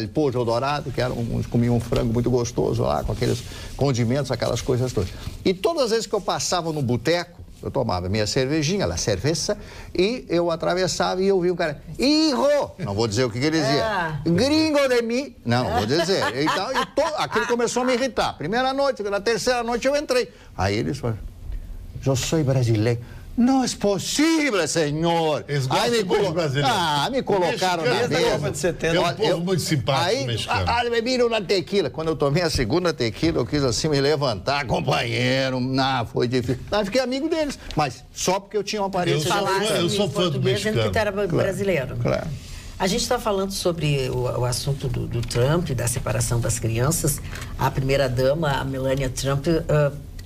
que era comia um frango muito gostoso lá, com aqueles condimentos, aquelas coisas todas. E todas as vezes que eu passava no boteco, eu tomava minha cervejinha, a cerveja, e eu atravessava e eu vi um cara, hijo, não vou dizer o que ele dizia, gringo de mim, não vou dizer. Então, aquilo começou a me irritar. Primeira noite, na terceira noite eu entrei. Aí eles falaram, eu sou brasileiro. Não é possível, senhor. Me colocaram na Desde a mesa. Copa de 70. É um povo muito simpático mexicano. Aí beberam na tequila. Quando eu tomei a segunda tequila, eu quis assim me levantar, companheiro. Foi difícil. Fiquei amigo deles. Mas só porque eu tinha uma aparência. Eu sou fã do mexicano. Que tu era brasileiro. Claro. A gente está falando sobre o assunto do Trump, da separação das crianças. A primeira-dama, a Melania Trump,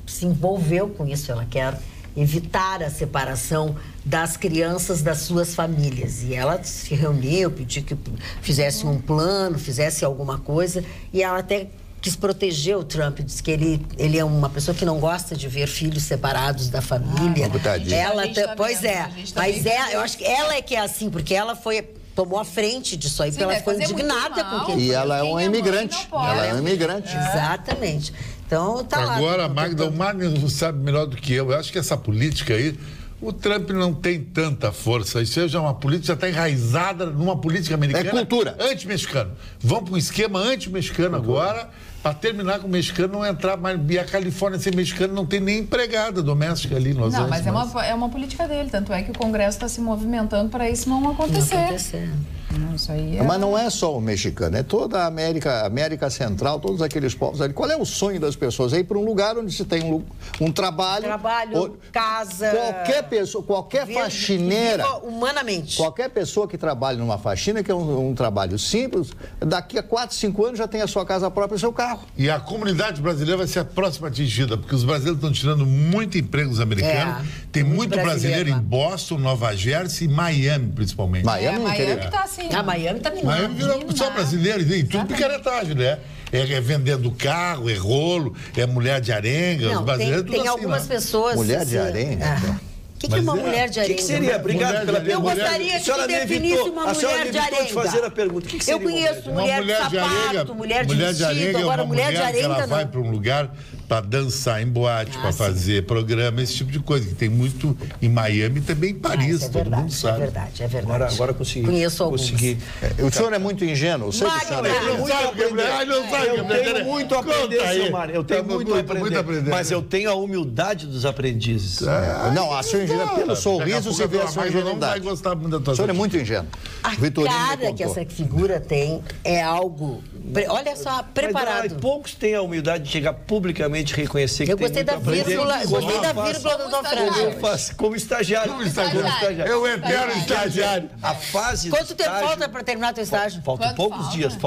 se envolveu com isso. Ela quer evitar a separação das crianças das suas famílias. E ela se reuniu, pediu que fizesse um plano, fizesse alguma coisa. E ela até quis proteger o Trump, disse que ele é uma pessoa que não gosta de ver filhos separados da família. Eu acho que ela é que é assim, porque ela tomou a frente disso aí, porque ela ficou indignada com o que... E ela é uma imigrante. Ela é uma imigrante. Exatamente. Então, tá lá. Agora, Magda, o Magno sabe melhor do que eu. Eu acho que essa política aí, o Trump não tem tanta força. Isso já é uma política, já está enraizada numa política americana. É cultura. Anti-mexicano. Vamos para um esquema anti-mexicano agora, para terminar com o mexicano não entrar mais. E a Califórnia ser mexicana não tem nem empregada doméstica ali em Los Angeles. Não, mas é uma política dele. Tanto é que o Congresso está se movimentando para isso não acontecer. Isso aí Mas não é só o mexicano, é toda a América Central, todos aqueles povos ali. Qual é o sonho das pessoas? É ir para um lugar onde se tem um trabalho... Casa... Qualquer pessoa, qualquer faxineira... Humanamente. Qualquer pessoa que trabalhe numa faxina, que é um trabalho simples, daqui a 4, 5 anos já tem a sua casa própria e o seu carro. E a comunidade brasileira vai ser a próxima atingida, porque os brasileiros estão tirando muito emprego dos americanos. Tem muito brasileiro em Boston, Nova Jersey e Miami, principalmente. Miami tá assim. Miami tá menino. Miami virou só brasileiro, e tudo picaretagem, né? É vendendo carro, é rolo, é mulher de arenga. Não, os brasileiros tem algumas pessoas... Mulher de arenga? O que é uma mulher de arenga? O que seria? Obrigado pela pergunta. Eu gostaria que tu definisse uma mulher de arenga. De fazer a pergunta. O que seria? Eu conheço mulher de sapato, mulher de vestido, agora mulher de arenga ela vai para um lugar para dançar em boate, para fazer programa, esse tipo de coisa, que tem muito em Miami e também em Paris, todo mundo sabe. É verdade. Agora consegui. Conheço alguns. O senhor é muito ingênuo, eu sei que o senhor Eu tenho muito a aprender, seu Mário. Eu tenho muito a aprender. Mas eu tenho a humildade dos aprendizes. Não, a sua ingenuidade, pelo sorriso você vê a sua ingenuidade. O senhor é muito ingênuo. A cara que essa figura tem é algo... Olha só, preparado. Poucos têm a humildade de chegar publicamente e reconhecer que eu gostei da vírgula, do tua frase. Eu faço como estagiário. É o eterno estagiário. A fase do Quanto tempo falta para terminar teu estágio? Faltam poucos dias.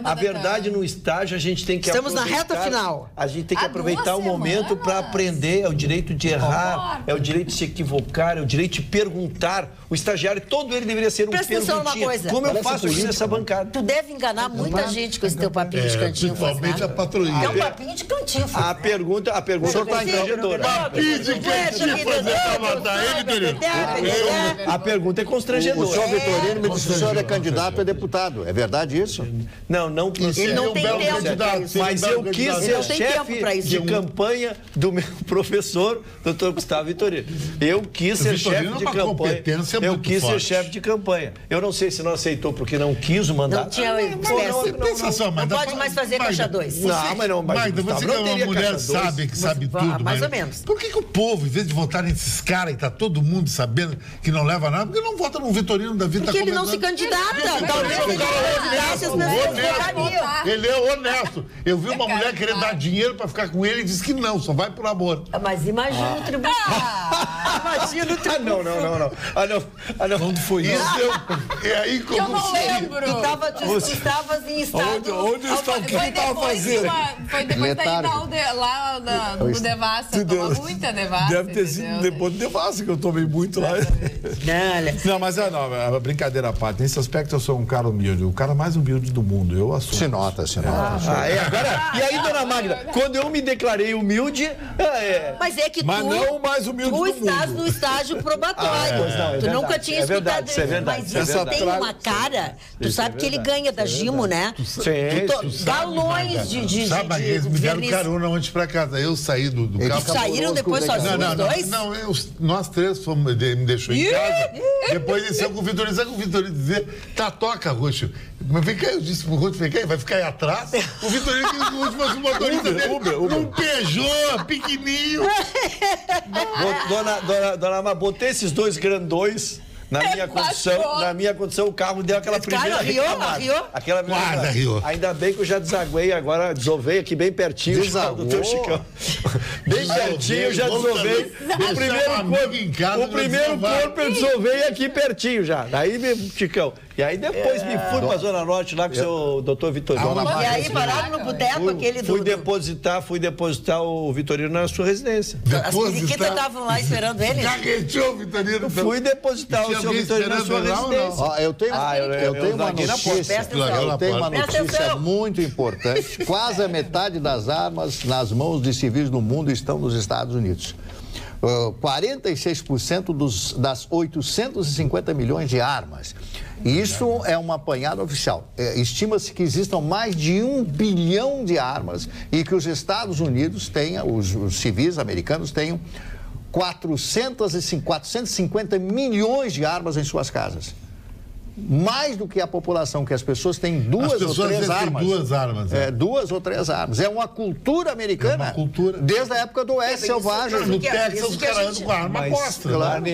A verdade, no estágio, a gente tem que Estamos na reta final. A gente tem que aproveitar o momento para aprender. É o direito de errar, é o direito de se equivocar, é o direito de perguntar. O estagiário, todo ele deveria ser um perguntinha. Presta atenção numa coisa. Como eu faço isso nessa bancada? Tu deve enganar muita gente com esse teu papinho de cantinho. Principalmente a patrulha. É um papinho de cantinho. A pergunta é constrangedora. Papinho de cantinho pra matar ele, Vitorino. A pergunta é constrangedora. O senhor Vitorino me disse que o senhor é candidato a deputado. É verdade isso? Não precisa. Ele não tem tempo para isso. Mas eu quis ser chefe de campanha do meu professor, doutor Gustavo Vitorino. Eu quis ser chefe de campanha. Eu quis ser chefe de campanha. Eu não sei se não aceitou porque não quis o mandato. Não tinha não pode mais fazer caixa 2. Não, mas não. Magda, você que é uma mulher sábia, que sabe tudo. Mais ou menos. Por que o povo, em vez de votar nesses caras e tá todo mundo sabendo que não leva nada, por que não vota no Vitorino da vida? Porque ele não se candidata. Talvez ele candidasse, as pessoas votariam. Ele é honesto. Eu vi uma mulher querer dar dinheiro pra ficar com ele e disse que não, só vai por amor. Mas imagina o tributo. Imagina o tributo. Não. Onde foi isso? É aí como eu não lembro. Tu estavas em estado... Onde está o que ele estava fazendo? Foi depois da ida lá no Devassa. Tomou muita Devassa. Deve ter sido depois do Devassa que eu tomei muito lá. Não, mas a brincadeira à parte. Nesse aspecto eu sou um cara humilde. O cara mais humilde do mundo. Eu assumo. Se nota. Agora, e aí, dona Magda, quando eu me declarei humilde... Mas é que mas não o mais humilde do mundo. Tu estás no estágio probatório. Tu nunca tinha escutado isso. Mas ele tem uma cara... Tu sabe que ele ganha da Gimo, né? Sim. Galões de sabe, eles me deram carona ontem pra casa. Eu saí do carro. Eles saíram depois sozinhos, os dois? Não, nós três fomos, ele me deixou em casa. Depois desceu com o Vitorino. Sabe o que o Vitorino dizia? Tá, toca, Roxo. Mas vem cá, eu disse pro Roxo, vem cá, vai ficar aí atrás? O Vitorino quis que o Roxo fosse o motorista dele. Um Peugeot, pequenininho. Dona Ama, botei esses dois grandões na minha condição, o carro deu aquela primeira Arriou? Aquela Guarda, riu. Ainda bem que eu já desaguei agora, desovei aqui bem pertinho. Desagou. Do teu Chicão. Bem pertinho, eu já desovei. O primeiro corpo eu desovei aqui pertinho já. Daí, Chicão. E aí depois me fui pra Zona Norte lá com o seu doutor Vitorino. E aí pararam no boteco aquele Fui depositar o Vitorino na sua residência. As periquitas estavam lá esperando ele? Gaguejou o Vitorino. Fui depositar o seu Vitorino na sua residência. Eu tenho uma notícia muito importante. Quase a metade das armas nas mãos de civis do mundo estão nos Estados Unidos. 46% das 850 milhões de armas. E isso é uma apanhada oficial. Estima-se que existam mais de 1 bilhão de armas e que os Estados Unidos tenham, os civis americanos tenham 450 milhões de armas em suas casas. Mais do que a população, que as pessoas têm duas ou três armas. Duas ou três armas. É uma cultura americana. Desde a época do Oeste Selvagem. No Texas, os caras andam com a arma posta.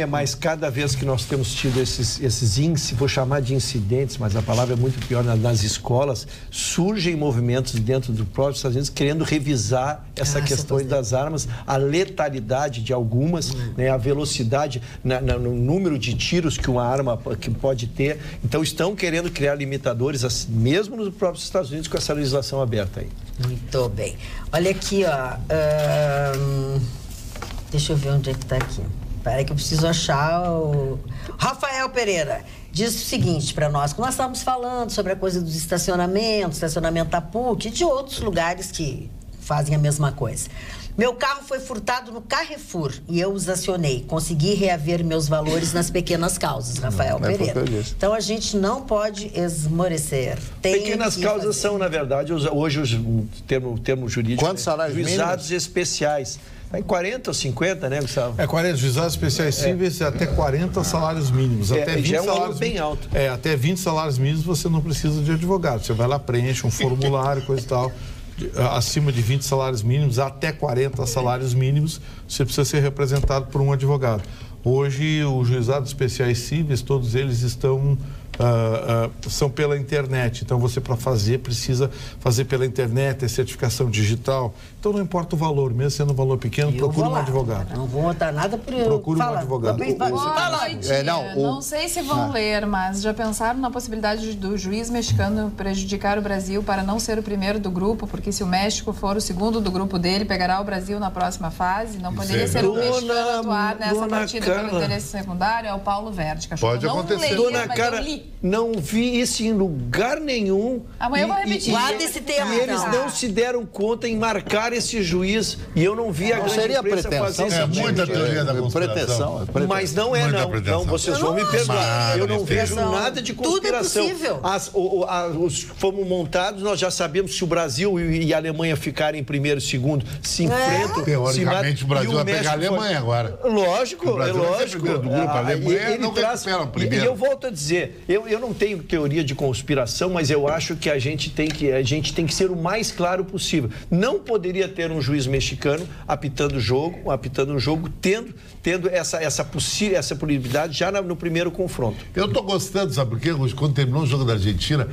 Mas cada vez que nós temos tido esses índices, vou chamar de incidentes, mas a palavra é muito pior, nas escolas, surgem movimentos dentro do próprio Estados Unidos querendo revisar essa questão das armas, a letalidade de algumas, né, a velocidade, no número de tiros que uma arma que pode ter. Então, estão querendo criar limitadores, mesmo nos próprios Estados Unidos, com essa legislação aberta aí. Muito bem. Olha aqui, ó. Deixa eu ver onde é que tá aqui. Peraí que eu preciso achar o... Rafael Pereira diz o seguinte para nós, que nós estávamos falando sobre a coisa dos estacionamentos, estacionamento da PUC e de outros lugares que fazem a mesma coisa. Meu carro foi furtado no Carrefour e eu os acionei. Consegui reaver meus valores nas pequenas causas, Rafael Pereira. Então, a gente não pode esmorecer. Pequenas causas são, na verdade, hoje o termo jurídico... Quantos salários mínimos? Juizados especiais. Está em 40 ou 50, né, Gustavo? 40 juizados especiais cíveis até 40 salários mínimos. Até 20 já é um valor salários bem alto. Até 20 salários mínimos você não precisa de advogado. Você vai lá, preenche um formulário, coisa e tal. Acima de 20 salários mínimos, até 40 salários mínimos, você precisa ser representado por um advogado. Hoje, os juizados especiais cíveis, todos eles são pela internet. Então, você, para fazer, precisa fazer pela internet, é certificação digital. Então, não importa o valor, mesmo sendo um valor pequeno, procure um advogado. Não vou botar nada por eu. Procure um advogado. Não sei se vão ler, mas já pensaram na possibilidade do juiz mexicano prejudicar o Brasil para não ser o primeiro do grupo, porque se o México for o segundo do grupo dele, pegará o Brasil na próxima fase? Não poderia ser o mexicano atuar nessa partida pelo interesse secundário? É o Paulo Verde. Pode acontecer. Dona Cara, não vi isso em lugar nenhum. Amanhã eu vou repetir. Guarda esse tema. E eles não se deram conta em marcar esse juiz. E eu não vi a grande imprensa fazer isso. É muita teoria da conspiração. Mas não é, não. Vocês vão me perdoar. Eu não vejo nada de conspiração. Tudo é possível. Fomos montados, nós já sabemos se o Brasil e a Alemanha ficarem em primeiro e segundo, se enfrentam. Teoricamente, o Brasil vai pegar a Alemanha agora. Lógico, é lógico. Do grupo, a Alemanha não recupera o primeiro. E eu volto a dizer, eu não tenho teoria de conspiração, mas eu acho que a gente tem que ser o mais claro possível. Não poderia ter um juiz mexicano apitando o jogo, tendo essa possibilidade já no primeiro confronto. Eu estou gostando, sabe por quê? Quando terminou o jogo da Argentina,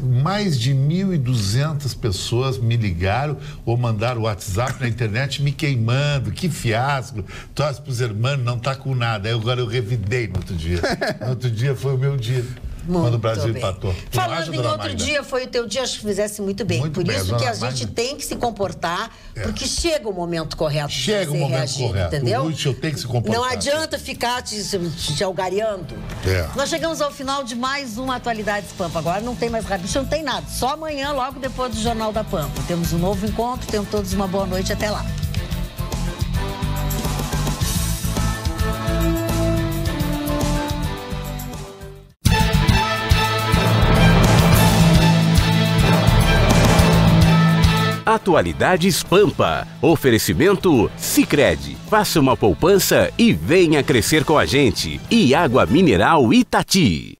mais de 1.200 pessoas me ligaram ou mandaram WhatsApp na internet me queimando. Que fiasco. Torce para os irmãos, não está com nada. Agora eu revidei no outro dia. No outro dia foi o meu dia. Quando o Brasil empatou. Falando em outro dia, foi o teu dia, acho que fizesse muito bem. Por isso que a gente tem que se comportar, porque chega o momento correto de você reagir, entendeu? O tem que se comportar. Não adianta ficar te algareando. Nós chegamos ao final de mais uma Atualidades Pampa. Agora não tem mais rabicho, não tem nada. Só amanhã, logo depois do Jornal da Pampa. Temos um novo encontro, tenham todos uma boa noite. Até lá. Atualidades Pampa. Oferecimento Sicredi. Faça uma poupança e venha crescer com a gente. E Água Mineral Itati.